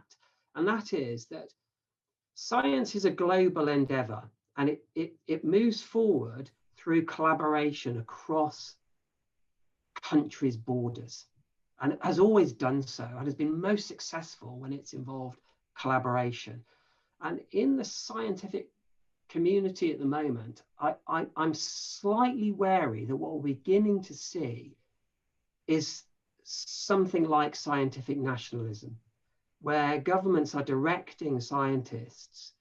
And that is that science is a global endeavor, and it moves forward through collaboration across countries' borders, and it has always done so, and has been most successful when it's involved collaboration. And in the scientific community at the moment, I'm slightly wary that what we're beginning to see is something like scientific nationalism, where governments are directing scientists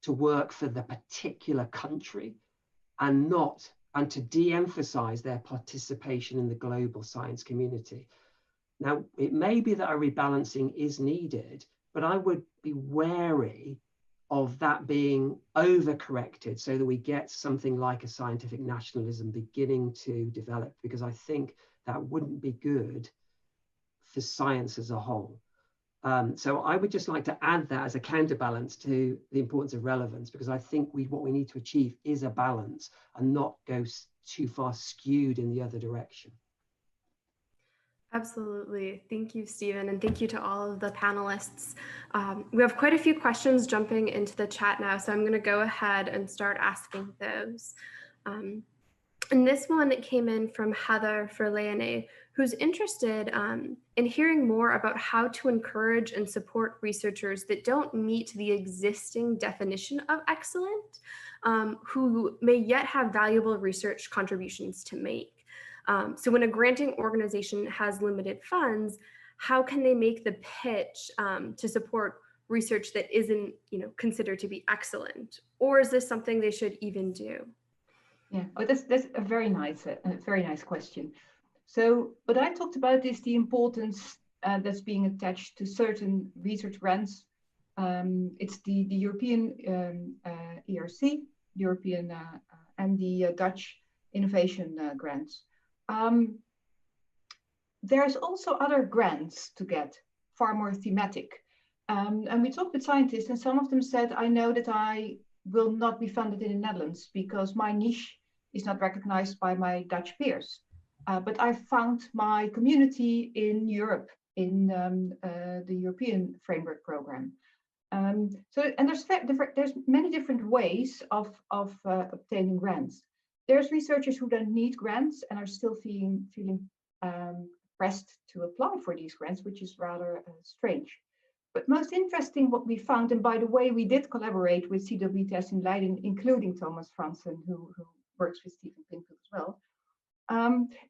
to work for the particular country and to de-emphasize their participation in the global science community. Now, it may be that a rebalancing is needed, but I would be wary of that being overcorrected so that we get something like a scientific nationalism beginning to develop, because I think that wouldn't be good for science as a whole. So I would just like to add that as a counterbalance to the importance of relevance, because I think what we need to achieve is a balance and not go too far skewed in the other direction.
Absolutely. Thank you, Stephen, and thank you to all of the panelists. We have quite a few questions jumping into the chat now, so I'm going to go ahead and start asking those. And this one came in from Heather for Leonie, who's interested in hearing more about how to encourage and support researchers that don't meet the existing definition of excellent, who may yet have valuable research contributions to make. So when a granting organization has limited funds, how can they make the pitch to support research that isn't, considered to be excellent? Or is this something they should even do?
Yeah, that's a very nice question. So what I talked about is the importance that's being attached to certain research grants. It's the European ERC, European and the Dutch innovation grants. There's also other grants to get, far more thematic. And we talked with scientists, and some of them said, I know that I will not be funded in the Netherlands because my niche is not recognized by my Dutch peers. But I found my community in Europe, in the European framework program. And there's many different ways of obtaining grants. There's researchers who don't need grants and are still feeling pressed to apply for these grants, which is rather strange. But most interesting what we found, and by the way, we did collaborate with CWTS in Leiden, including Thomas Fransen, who works with Stephen Pinfield as well,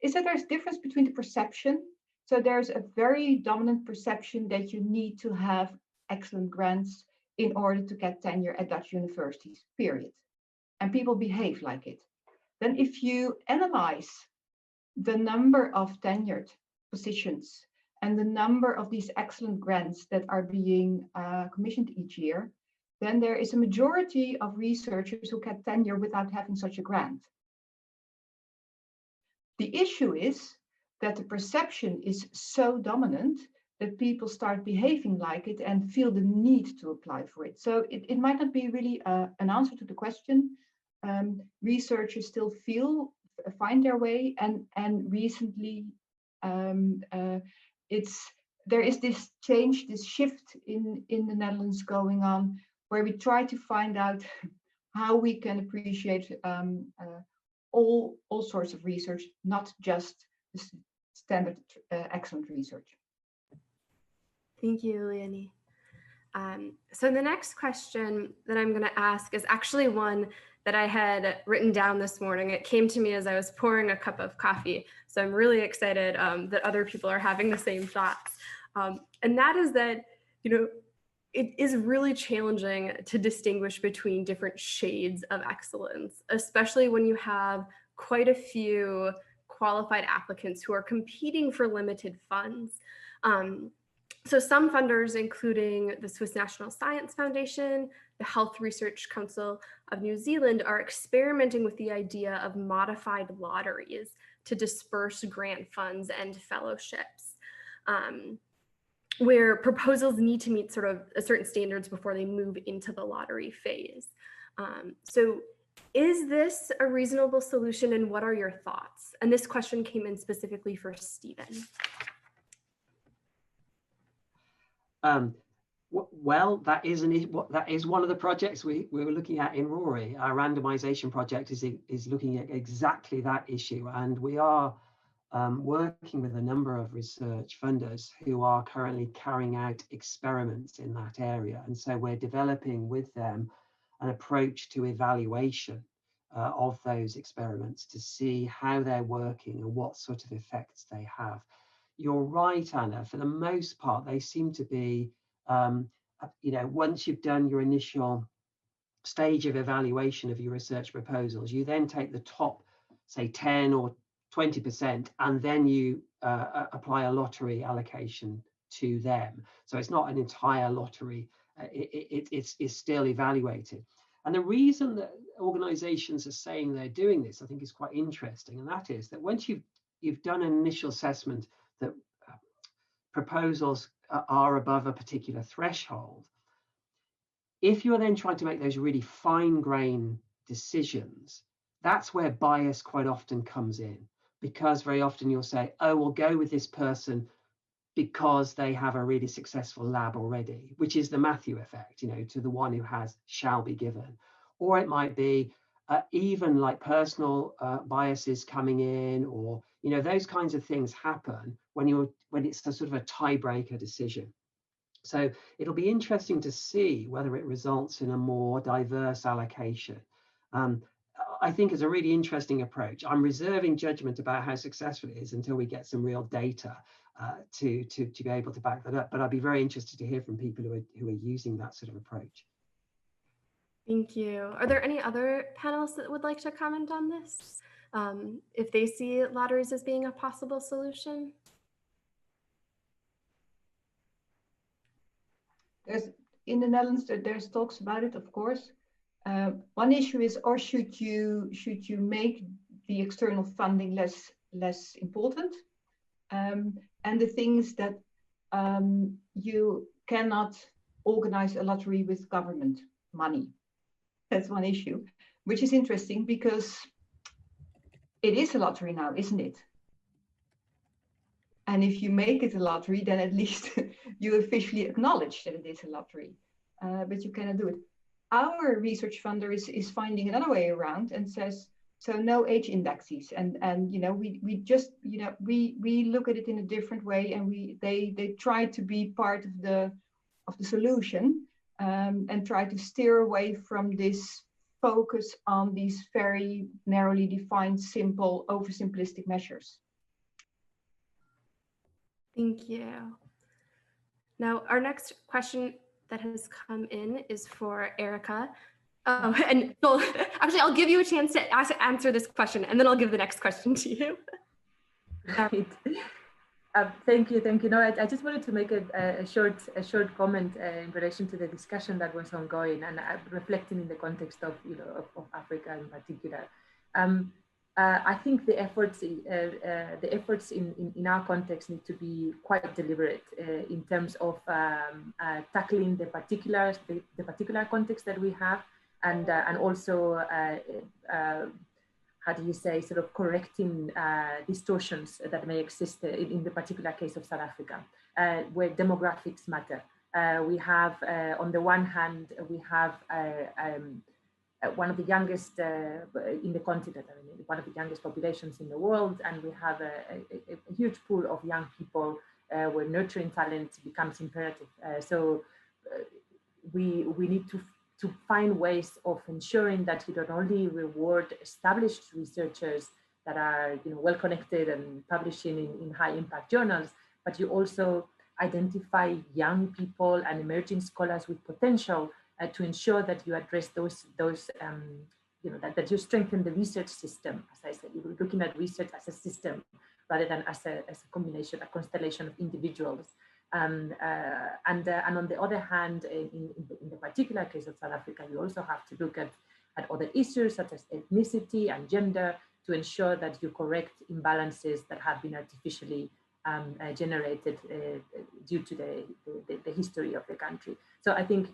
is that there's a difference between the perception. So there's a very dominant perception that you need to have excellent grants in order to get tenure at Dutch universities, period. And people behave like it. Then if you analyze the number of tenured positions and the number of these excellent grants that are being commissioned each year, then there is a majority of researchers who get tenure without having such a grant. The issue is that the perception is so dominant that people start behaving like it and feel the need to apply for it. So it might not be really an answer to the question. Researchers still find their way, and recently there is this change, this shift in the Netherlands going on, where we try to find out how we can appreciate all sorts of research, not just the standard excellent research.
Thank you, Leonie. So the next question that I'm going to ask is actually one that I had written down this morning. It came to me as I was pouring a cup of coffee. So I'm really excited that other people are having the same thoughts. And that is that, it is really challenging to distinguish between different shades of excellence, especially when you have quite a few qualified applicants who are competing for limited funds. So some funders, including the Swiss National Science Foundation, the Health Research Council of New Zealand, are experimenting with the idea of modified lotteries to disperse grant funds and fellowships, where proposals need to meet sort of certain standards before they move into the lottery phase. So is this a reasonable solution, and what are your thoughts? And this question came in specifically for Stephen.
Well, that is one of the projects we were looking at in RORI. Our randomization project is looking at exactly that issue, and we are working with a number of research funders who are currently carrying out experiments in that area. And so we're developing with them an approach to evaluation of those experiments to see how they're working and what sort of effects they have. You're right, Anna, for the most part, they seem to be, once you've done your initial stage of evaluation of your research proposals, you then take the top, say 10 or 20%, and then you apply a lottery allocation to them. So it's not an entire lottery, it's still evaluated. And the reason that organizations are saying they're doing this, I think, is quite interesting. And that is that once you've done an initial assessment that proposals are above a particular threshold, if you're then trying to make those really fine-grained decisions, that's where bias quite often comes in, because very often you'll say, oh, we'll go with this person because they have a really successful lab already, which is the Matthew effect, to the one who has shall be given. Or it might be even like personal biases coming in, or those kinds of things happen when it's a sort of a tiebreaker decision. So it'll be interesting to see whether it results in a more diverse allocation. I think it's a really interesting approach. I'm reserving judgment about how successful it is until we get some real data to be able to back that up. But I'd be very interested to hear from people who are using that sort of approach.
Thank you. Are there any other panelists that would like to comment on this? If they see lotteries as being a possible solution?
In the Netherlands, there's talks about it, of course. One issue is, or should you make the external funding less important? And the things that you cannot organize a lottery with government money. That's one issue, which is interesting because it is a lottery now, isn't it? And if you make it a lottery, then at least you officially acknowledge that it is a lottery, but you cannot do it. Our research funder is finding another way around and says, so no age indexes, and we just we look at it in a different way, and they try to be part of the solution, and try to steer away from this focus on these very narrowly defined, simple, oversimplistic measures.
Thank you. Now, our next question that has come in is for Erika. Oh, and well, actually, I'll give you a chance to answer this question, and then I'll give the next question to you.
Right. Thank you. No, I just wanted to make a short comment in relation to the discussion that was ongoing, and reflecting in the context of of Africa in particular. I think the efforts in our context need to be quite deliberate in terms of tackling the particular context that we have, and also how do you say, sort of correcting distortions that may exist in the particular case of South Africa, where demographics matter. We have, on the one hand, we have one of the youngest in the continent, one of the youngest populations in the world, and we have a huge pool of young people where nurturing talent becomes imperative. So we need to find ways of ensuring that you don't only reward established researchers that are well connected and publishing in high impact journals, but you also identify young people and emerging scholars with potential to ensure that you address those that you strengthen the research system. As I said, you're looking at research as a system rather than as a combination, a constellation of individuals. And on the other hand, in the particular case of South Africa, you also have to look at other issues such as ethnicity and gender to ensure that you correct imbalances that have been artificially generated due to the history of the country. So I think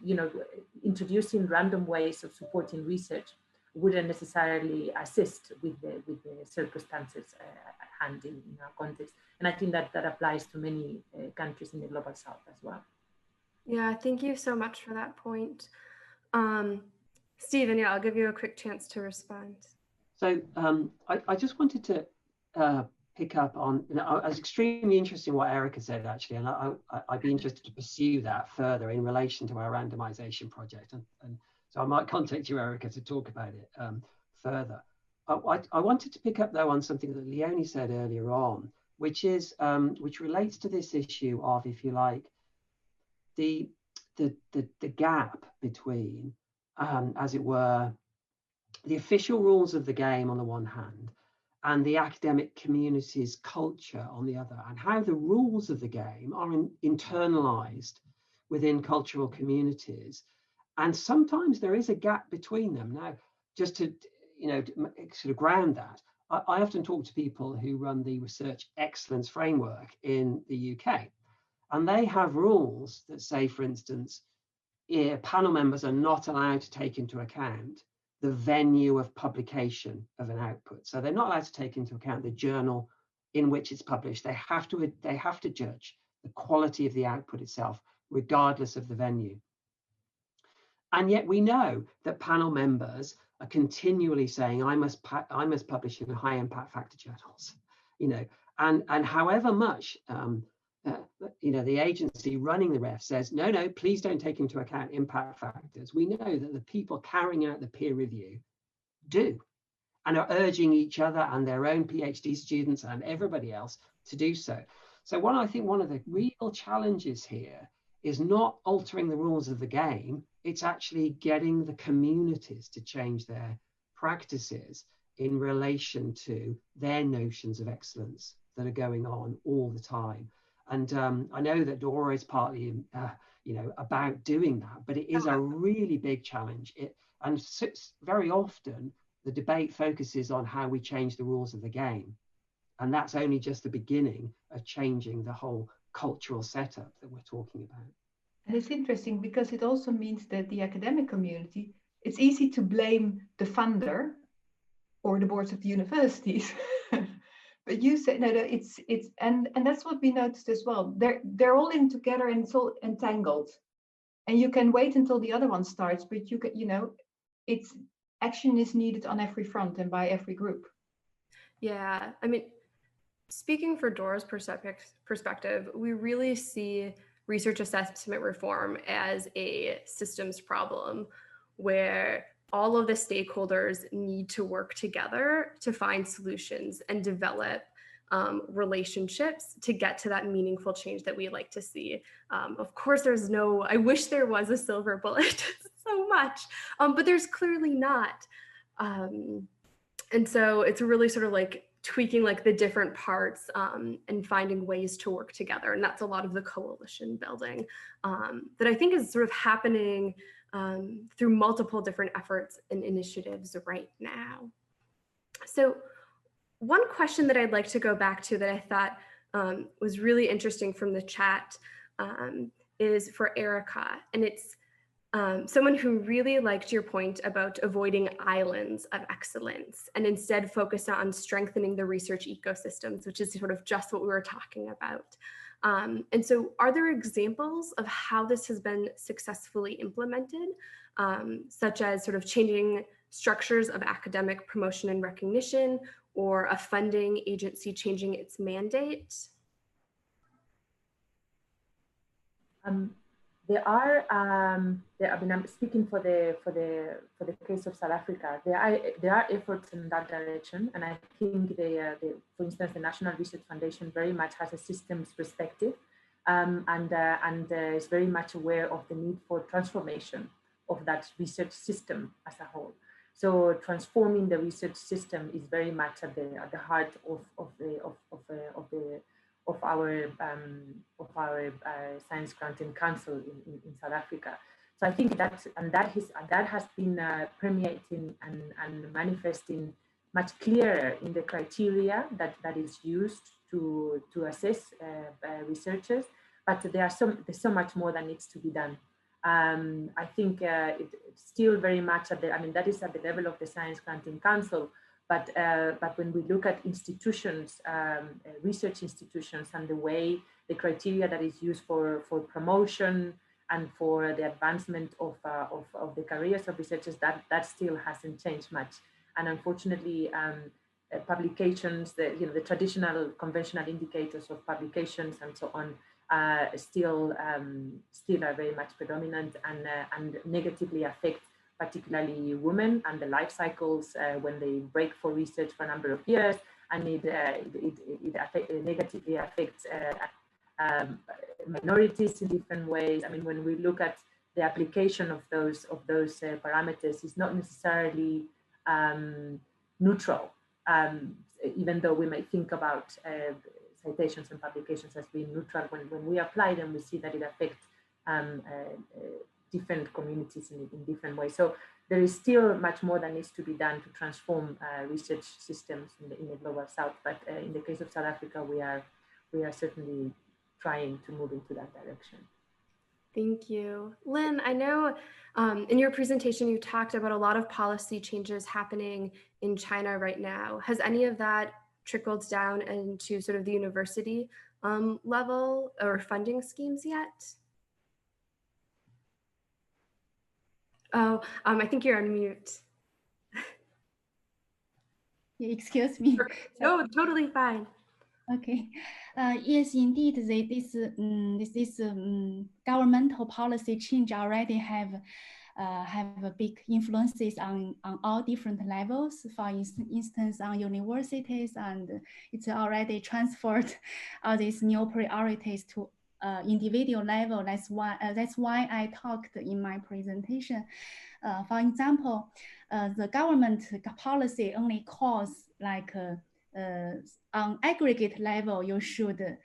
introducing random ways of supporting research wouldn't necessarily assist with the circumstances at hand in our context. And I think that applies to many countries in the global south as well.
Yeah, thank you so much for that point. Stephen, yeah, I'll give you a quick chance to respond.
So I just wanted to pick up on, I was extremely interested in what Erika said, actually, and I'd be interested to pursue that further in relation to our randomization project. And so I might contact you, Erika, to talk about it further. I wanted to pick up, though, on something that Leonie said earlier on, which relates to this issue of, if you like, the gap between, as it were, the official rules of the game on the one hand, and the academic community's culture on the other, and how the rules of the game are internalized within cultural communities. And sometimes there is a gap between them. Now, just to sort of ground that, I often talk to people who run the Research Excellence Framework in the UK, and they have rules that say, for instance, panel members are not allowed to take into account the venue of publication of an output. So they're not allowed to take into account the journal in which it's published. They have to judge the quality of the output itself, regardless of the venue. And yet we know that panel members are continually saying, I must publish in high impact factor journals, and however much the agency running the ref says, no, please don't take into account impact factors. We know that the people carrying out the peer review do, and are urging each other and their own PhD students and everybody else to do so. So I think one of the real challenges here is not altering the rules of the game. It's actually getting the communities to change their practices in relation to their notions of excellence that are going on all the time. And I know that DORA is partly, about doing that, but it is a really big challenge. And very often the debate focuses on how we change the rules of the game. And that's only just the beginning of changing the whole cultural setup that we're talking about.
And it's interesting because it also means that the academic community, it's easy to blame the funder or the boards of the universities. But you said no, and that's what we noticed as well. They're all in together and it's all entangled. And you can wait until the other one starts, but it's action is needed on every front and by every group.
Yeah, I mean, speaking for DORA's perspective, we really see research assessment reform as a systems problem where all of the stakeholders need to work together to find solutions and develop relationships to get to that meaningful change that we like to see. Of course, I wish there was a silver bullet so much, but there's clearly not. And so it's really sort of like tweaking like the different parts and finding ways to work together. And that's a lot of the coalition building that I think is sort of happening through multiple different efforts and initiatives right now. So one question that I'd like to go back to that I thought was really interesting from the chat is for Erika. And it's someone who really liked your point about avoiding islands of excellence and instead focus on strengthening the research ecosystems, which is sort of just what we were talking about. And so are there examples of how this has been successfully implemented, such as sort of changing structures of academic promotion and recognition, or a funding agency changing its mandate?
There are. I mean, I'm speaking for the case of South Africa. There are efforts in that direction, and I think for instance, the National Research Foundation very much has a systems perspective, and is very much aware of the need for transformation of that research system as a whole. So transforming the research system is very much at the heart of our Science Granting Council in South Africa. So I think that has been permeating and manifesting much clearer in the criteria that is used to assess researchers. But there's so much more that needs to be done. I think it's still very much that is at the level of the Science Granting Council. But when we look at institutions, research institutions, and the way the criteria that is used for promotion and for the advancement of the careers of researchers, that still hasn't changed much. And unfortunately, publications, the traditional conventional indicators of publications and so on, still are very much predominant and negatively affect particularly women and the life cycles when they break for research for a number of years, and it negatively affects minorities in different ways. I mean, when we look at the application of those parameters, it's not necessarily neutral, even though we may think about citations and publications as being neutral. When we apply them, we see that it affects different communities in different ways. So there is still much more that needs to be done to transform research systems in the global south. But in the case of South Africa, we are certainly trying to move into that direction.
Thank you. Lynn, I know in your presentation, you talked about a lot of policy changes happening in China right now. Has any of that trickled down into sort of the university level or funding schemes yet? Oh, I think you're on mute.
Excuse me.
No, totally fine.
Okay. Yes, indeed, this governmental policy change already have big influences on all different levels. For instance, on universities, and it's already transferred all these new priorities to individual level. That's why I talked in my presentation. For example, the government policy only calls like on aggregate level, you should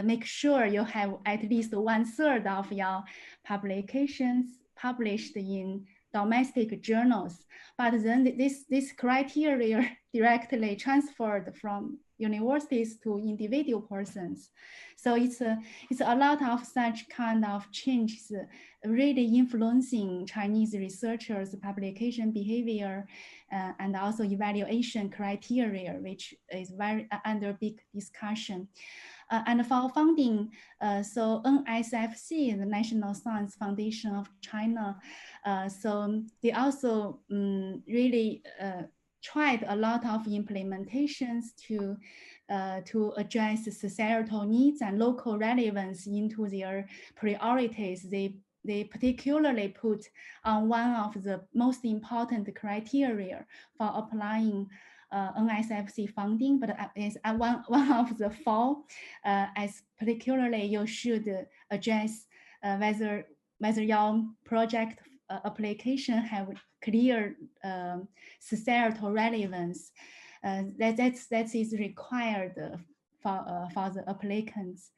make sure you have at least 1/3 of your publications published in domestic journals. But then this criteria directly transferred from universities to individual persons. So it's a lot of such kind of changes really influencing Chinese researchers' publication behavior and also evaluation criteria, which is very under big discussion. And for funding, so NSFC, the National Science Foundation of China, so they also really tried a lot of implementations to address societal needs and local relevance into their priorities. They particularly put on one of the most important criteria for applying NSFC funding, but is one of the four, as particularly you should address whether your project application have clear societal relevance. That is required for the applicants.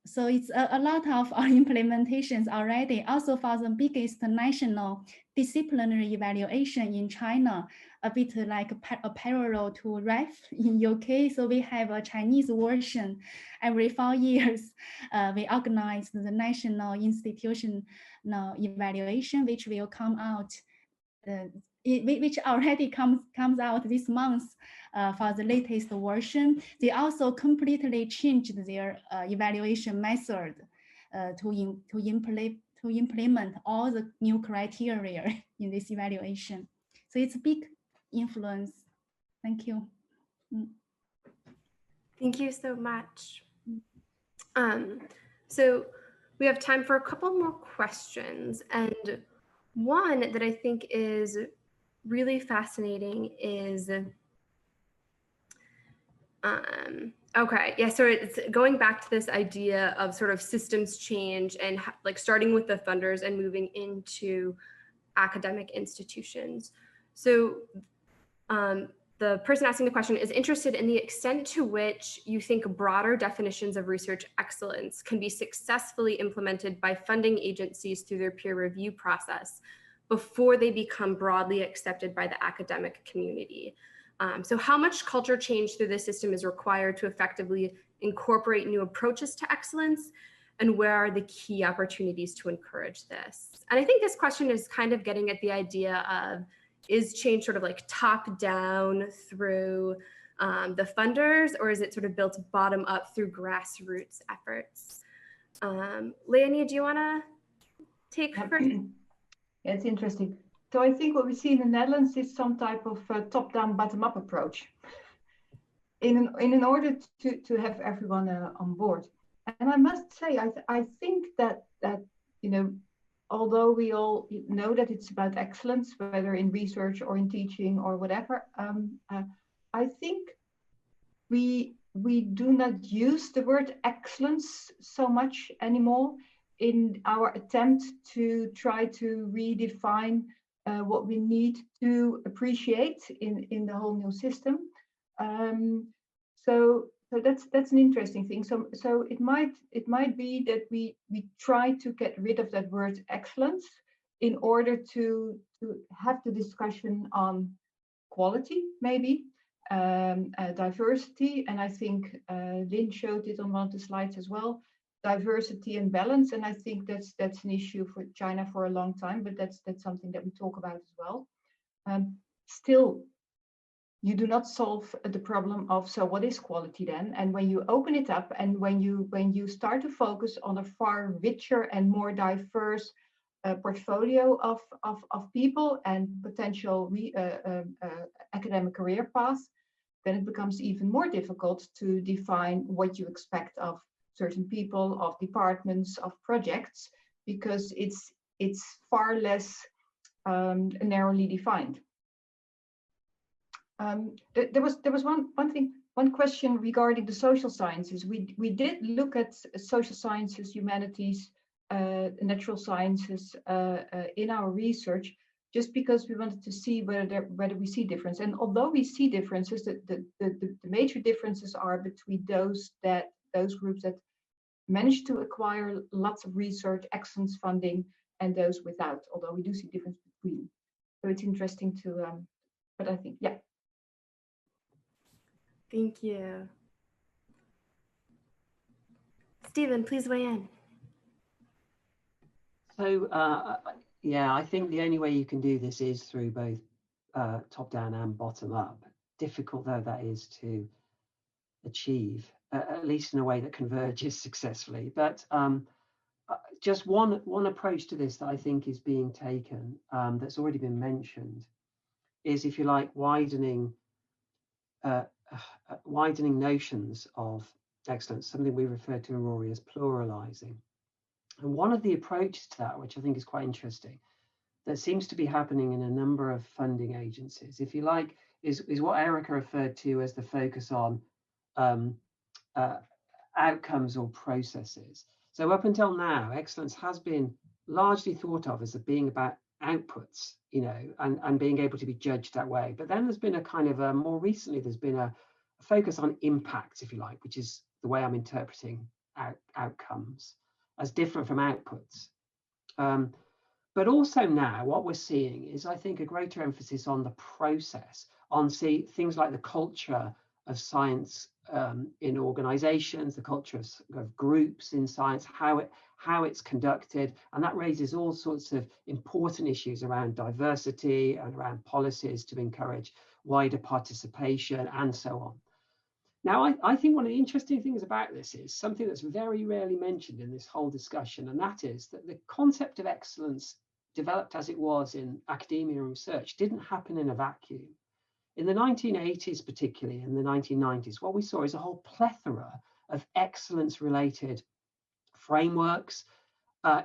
So it's a lot of our implementations already. Also for the biggest national disciplinary evaluation in China, a bit like a parallel to REF in UK. So we have a Chinese version every 4 years. We organize the national institutional evaluation, which will come out, which already comes out this month for the latest version. They also completely changed their evaluation method to implement all the new criteria in this evaluation. So it's a big influence. Thank you.
Thank you so much. So we have time for a couple more questions, and one that I think is really fascinating is, okay, yeah, so it's going back to this idea of sort of systems change and like starting with the funders and moving into academic institutions. So the person asking the question is interested in the extent to which you think broader definitions of research excellence can be successfully implemented by funding agencies through their peer review process before they become broadly accepted by the academic community. So how much culture change through this system is required to effectively incorporate new approaches to excellence, and where are the key opportunities to encourage this? And I think this question is kind of getting at the idea of, is change sort of like top down through the funders, or is it sort of built bottom up through grassroots efforts? Leonie, do you want to take first?
Yeah, it's interesting. So I think what we see in the Netherlands is some type of top-down, bottom-up approach in order to have everyone on board. And I must say, I think that you know, although we all know that it's about excellence, whether in research or in teaching or whatever, I think we do not use the word excellence so much anymore in our attempt to try to redefine what we need to appreciate in the whole new system. So that's an interesting thing. So it might be that we try to get rid of that word excellence in order to have the discussion on quality, maybe diversity, and I think Lynn showed it on one of the slides as well. Diversity and balance, and I think that's an issue for China for a long time, but that's something that we talk about as well. Still, you do not solve the problem of, so what is quality then? And when you open it up and when you start to focus on a far richer and more diverse portfolio of people and potential academic career paths, then it becomes even more difficult to define what you expect of certain people, of departments, of projects, because it's far less narrowly defined. There was one question regarding the social sciences. We did look at social sciences, humanities, natural sciences in our research, just because we wanted to see whether we see difference. And although we see differences, the major differences are between those groups that manage to acquire lots of research excellence funding and those without, although we do see difference between. So it's interesting to, but I think, yeah.
Thank you. Stephen, please weigh in.
So, yeah, I think the only way you can do this is through both top down and bottom up, difficult though that is to achieve, at least in a way that converges successfully. But just one approach to this that I think is being taken, that's already been mentioned, is, if you like, widening notions of excellence, something we refer to in Rory as pluralizing. And one of the approaches to that, which I think is quite interesting, that seems to be happening in a number of funding agencies, if you like, is what Erika referred to as the focus on outcomes or processes. So up until now, excellence has been largely thought of as being about outputs, you know, and being able to be judged that way. But then there's been a kind of more recently, there's been a focus on impact, if you like, which is the way I'm interpreting outcomes as different from outputs. But also now what we're seeing is, I think, a greater emphasis on the process, on things like the culture of science in organizations, the culture of groups in science, how it's conducted. And that raises all sorts of important issues around diversity and around policies to encourage wider participation and so on. Now, I think one of the interesting things about this is something that's very rarely mentioned in this whole discussion, and that is that the concept of excellence, developed as it was in academia and research, didn't happen in a vacuum. In the 1980s, particularly in the 1990s, what we saw is a whole plethora of excellence-related frameworks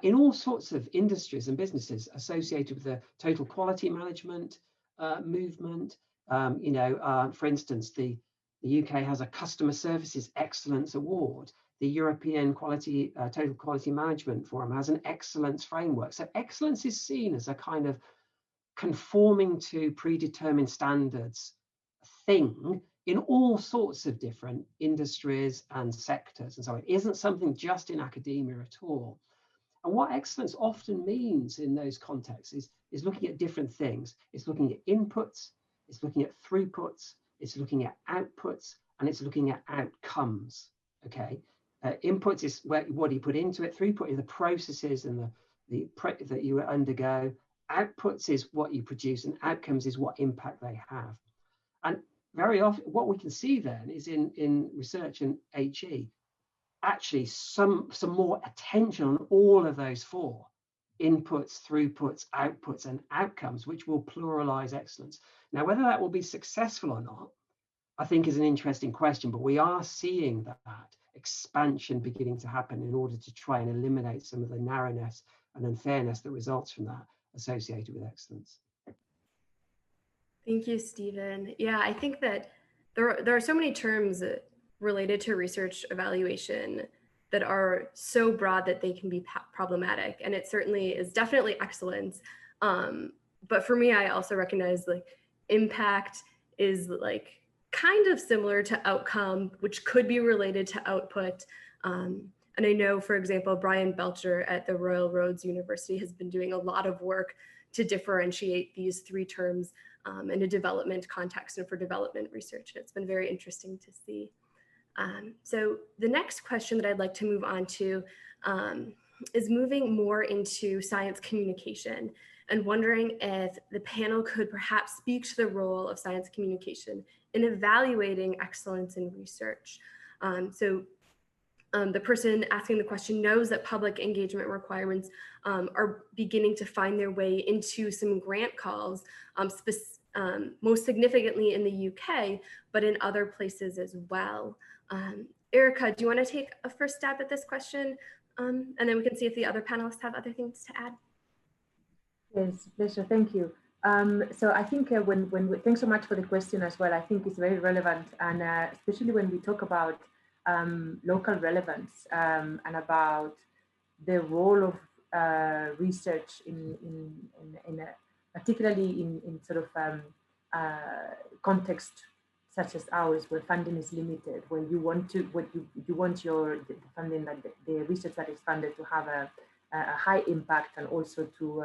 in all sorts of industries and businesses associated with the total quality management movement. For instance, the UK has a Customer Services Excellence Award. The European Total Quality Management Forum has an excellence framework. So excellence is seen as a kind of conforming to predetermined standards thing in all sorts of different industries and sectors. And so it isn't something just in academia at all. And what excellence often means in those contexts is looking at different things. It's looking at inputs, it's looking at throughputs, it's looking at outputs, and it's looking at outcomes. Okay, inputs is what do you put into it. Throughput is the processes and that you undergo. Outputs is what you produce, and outcomes is what impact they have. And very often, what we can see then is in research and HE, actually some more attention on all of those four: inputs, throughputs, outputs, and outcomes, which will pluralize excellence. Now, whether that will be successful or not, I think is an interesting question, but we are seeing that expansion beginning to happen in order to try and eliminate some of the narrowness and unfairness that results from that associated with excellence.
Thank you, Stephen. Yeah, I think that there are so many terms related to research evaluation that are so broad that they can be problematic. And it certainly is definitely excellence. But for me, I also recognize like impact is like kind of similar to outcome, which could be related to output. And I know, for example, Brian Belcher at the Royal Roads University has been doing a lot of work to differentiate these three terms in a development context and for development research. It's been very interesting to see. So the next question that I'd like to move on to is moving more into science communication and wondering if the panel could perhaps speak to the role of science communication in evaluating excellence in research. The person asking the question knows that public engagement requirements are beginning to find their way into some grant calls, most significantly in the UK, but in other places as well. Erika, do you want to take a first stab at this question? And then we can see if the other panelists have other things to add.
Yes, pleasure, thank you. So I think thanks so much for the question as well. I think it's very relevant, and especially when we talk about local relevance and about the role of research particularly in sort of context such as ours, where funding is limited, where you want the funding, that the research that is funded to have a high impact, and also to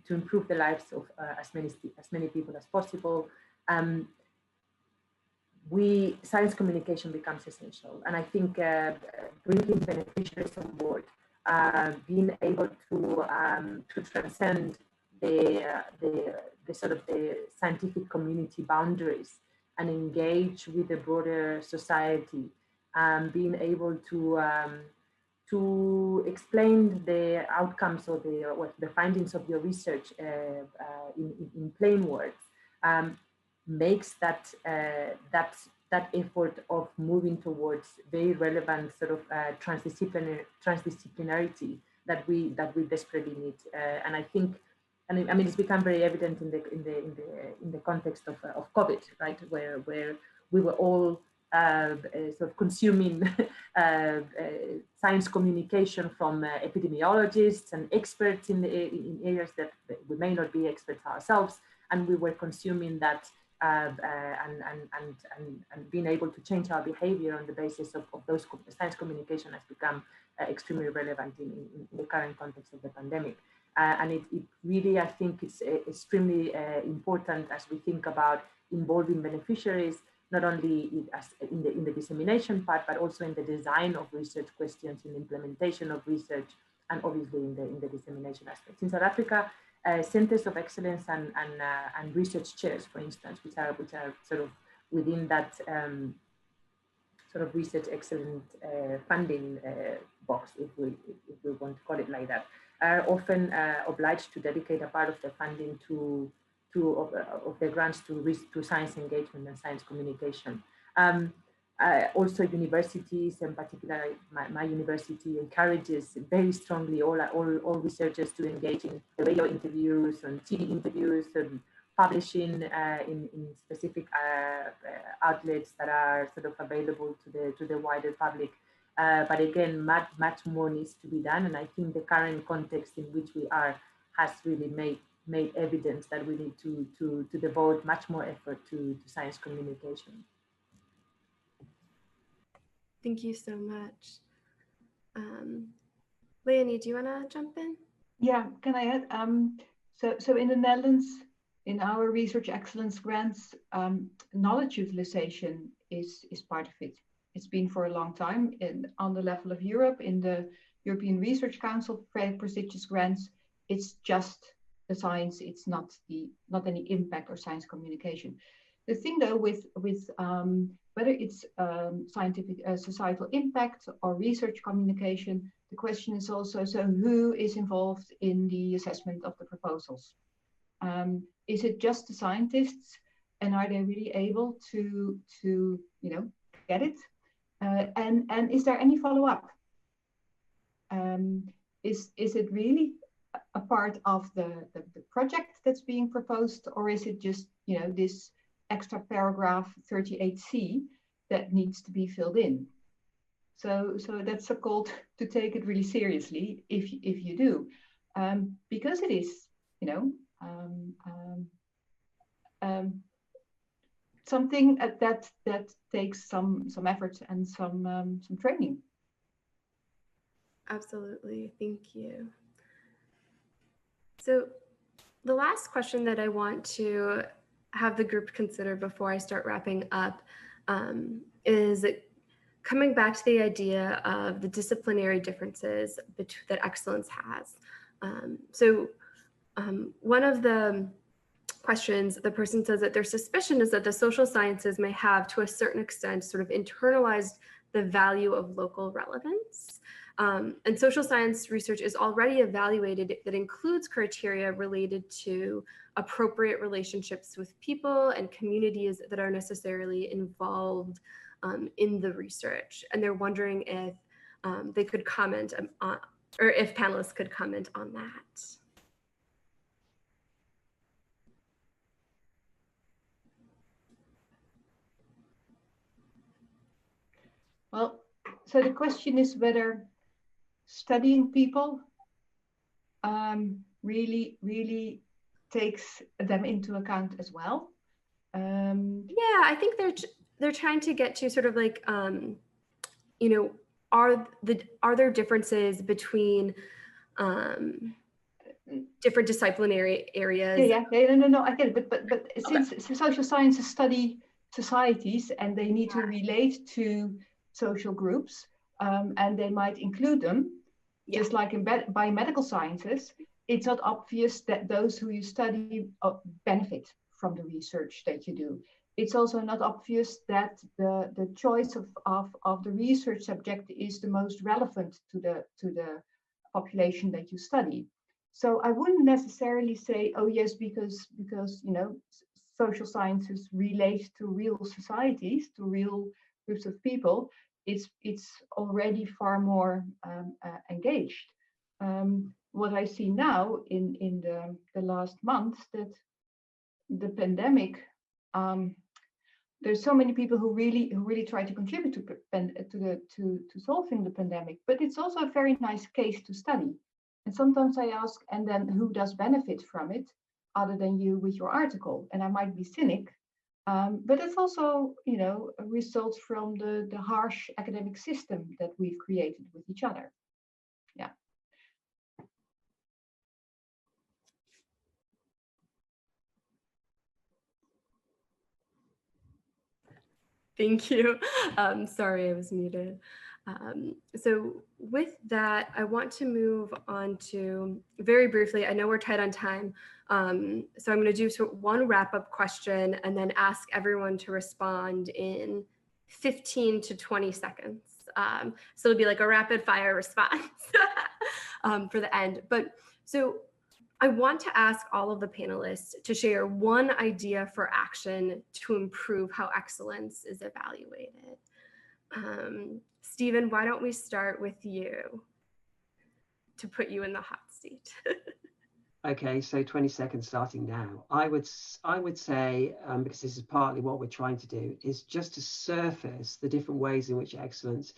improve the lives of as many people as possible. Science communication becomes essential, and I think bringing beneficiaries on board, being able to transcend the sort of the scientific community boundaries and engage with the broader society, being able to explain the outcomes or the findings of your research in plain words, makes that effort of moving towards very relevant sort of transdisciplinarity that we desperately need. And I think, I mean, it's become very evident in the context of COVID, right, where we were all sort of consuming science communication from epidemiologists and experts in areas that we may not be experts ourselves, and we were consuming that and being able to change our behavior on the basis of those science communication has become extremely relevant in the current context of the pandemic. And it really, I think it's extremely important as we think about involving beneficiaries, not only in the dissemination part, but also in the design of research questions, in implementation of research, and obviously in the dissemination aspects. In South Africa, centers of excellence and research chairs, for instance, which are sort of within that sort of research excellence funding box, if we want to call it like that, are often obliged to dedicate a part of their funding of their grants to science engagement and science communication. Also, universities, and particularly my university, encourages very strongly all researchers to engage in radio interviews and TV interviews and publishing in specific outlets that are sort of available to the wider public. But again, much more needs to be done, and I think the current context in which we are has really made evidence that we need to devote much more effort to science communication.
Thank you so much. Leonie, do you want to jump in?
Yeah, can I add? So in the Netherlands, in our research excellence grants, knowledge utilization is part of it. It's been for a long time on the level of Europe. In the European Research Council prestigious grants, it's just the science. It's not any impact or science communication. The thing though with whether it's scientific societal impact or research communication, the question is also, so who is involved in the assessment of the proposals? Is it just the scientists, and are they really able to get it? And is there any follow-up? Is it really a part of the project that's being proposed, or is it just this extra paragraph 38C that needs to be filled in? So that's a call to take it really seriously if you do, because it is something that takes some effort and some training.
Absolutely, thank you. So the last question that I want to have the group consider before I start wrapping up is coming back to the idea of the disciplinary differences that excellence has. One of the questions, the person says that their suspicion is that the social sciences may have, to a certain extent, sort of internalized the value of local relevance. And social science research is already evaluated that includes criteria related to appropriate relationships with people and communities that are necessarily involved in the research. And they're wondering if they could comment on, or if panelists could comment on that.
Well, so the question is whether studying people really takes them into account as well.
Yeah, I think they're trying to get to sort of like, are there differences between different disciplinary areas?
Yeah, no, I get it. But since social sciences study societies and they need to relate to social groups, and they might include them, just like in biomedical sciences, it's not obvious that those who you study benefit from the research that you do. It's also not obvious that the choice of the research subject is the most relevant to the population that you study. So I wouldn't necessarily say, oh yes, because social sciences relate to real societies, to real groups of people. It's already far more engaged. What I see now in the last month, that the pandemic, there's so many people who really try to contribute to solving the pandemic, but it's also a very nice case to study. And sometimes I ask, and then who does benefit from it other than you with your article? And I might be cynic, but it's also, a result from the harsh academic system that we've created with each other. Yeah.
Thank you. Sorry, I was muted. So with that, I want to move on to, very briefly, I know we're tight on time, so I'm going to do one wrap-up question and then ask everyone to respond in 15 to 20 seconds. So it'll be like a rapid-fire response for the end. But so I want to ask all of the panelists to share one idea for action to improve how excellence is evaluated. Stephen, why don't we start with you to put you in the hot seat?
Okay, so 20 seconds starting now. I would say, because this is partly what we're trying to do, is just to surface the different ways in which excellence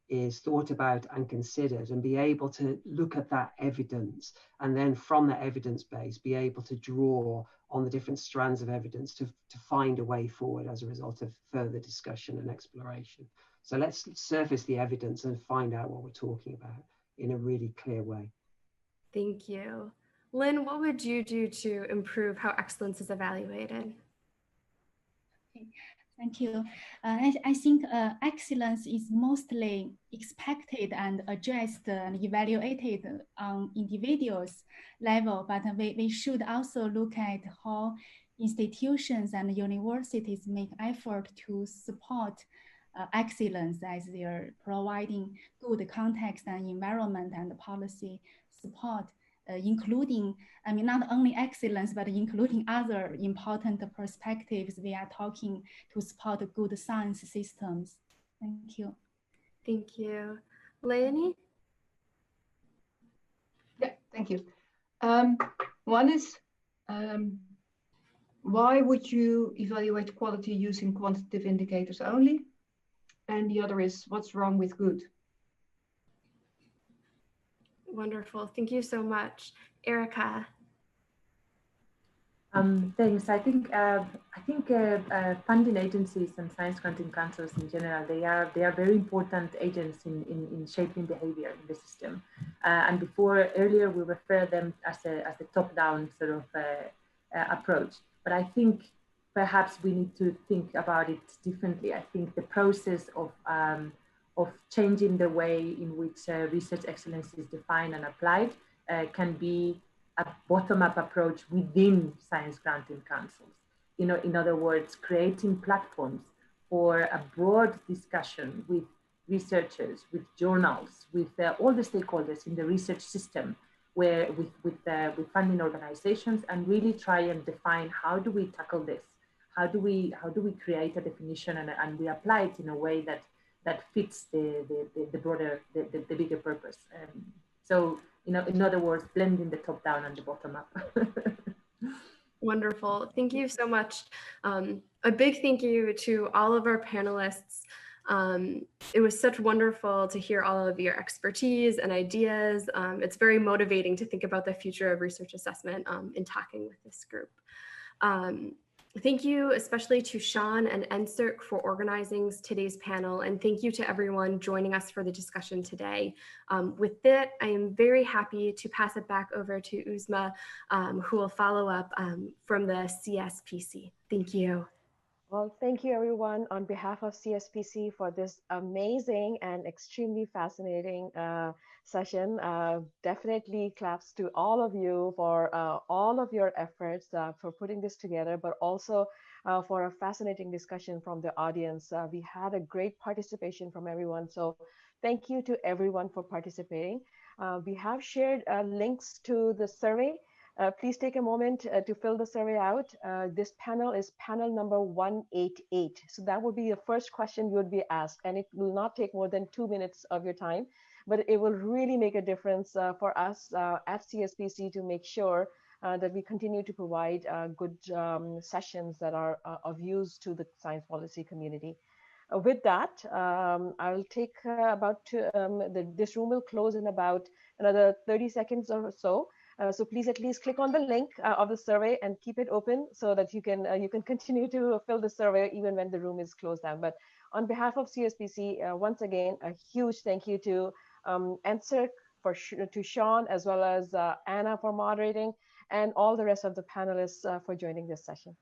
is thought about and considered, and be able to look at that evidence, and then from that evidence base be able to draw on the different strands of evidence to find a way forward as a result of further discussion and exploration. So let's surface the evidence and find out what we're talking about in a really clear way.
Thank you. Lynn, what would you do to improve how excellence is evaluated?
Okay. Thank you. I think excellence is mostly expected and addressed and evaluated on individuals level, but we should also look at how institutions and universities make effort to support excellence as they're providing good context and environment and policy support, including, I mean, not only excellence, but including other important perspectives we are talking to support good science systems. Thank you.
Thank you. Leonie?
Yeah, thank you. One is, why would you evaluate quality using quantitative indicators only? And the other is, what's wrong with good?
Wonderful. Thank you so much. Erika?
Thanks. I think funding agencies and science granting councils in general, they are very important agents in shaping behavior in the system. And earlier we refer them as a top-down sort of approach. But I think perhaps we need to think about it differently. I think the process of changing the way in which research excellence is defined and applied can be a bottom-up approach within science granting councils. You know, in other words, creating platforms for a broad discussion with researchers, with journals, with all the stakeholders in the research system, where with funding organizations, and really try and define, how do we tackle this? How do we create a definition and we apply it in a way that fits the broader, the bigger purpose? So, you know, in other words, blending the top down and the bottom up.
Wonderful. Thank you so much. A big thank you to all of our panelists. It was such wonderful to hear all of your expertise and ideas. It's very motivating to think about the future of research assessment in talking with this group. Thank you especially to Sean and NSERC for organizing today's panel, and thank you to everyone joining us for the discussion today. With that, I am very happy to pass it back over to Uzma, who will follow up from the CSPC. Thank you.
Well, thank you everyone on behalf of CSPC for this amazing and extremely fascinating session. Definitely claps to all of you for all of your efforts for putting this together, but also for a fascinating discussion from the audience. We had a great participation from everyone. So thank you to everyone for participating. We have shared links to the survey. Please take a moment to fill the survey out. This panel is panel number 188. So that would be the first question you would be asked, and it will not take more than 2 minutes of your time, but it will really make a difference for us at CSPC to make sure that we continue to provide good sessions that are of use to the science policy community. With that, I'll take this room will close in about another 30 seconds or so. So please at least click on the link of the survey and keep it open so that you can continue to fill the survey even when the room is closed down. But on behalf of CSPC, once again, a huge thank you to NSERC, to Sean, as well as Anna for moderating, and all the rest of the panelists for joining this session.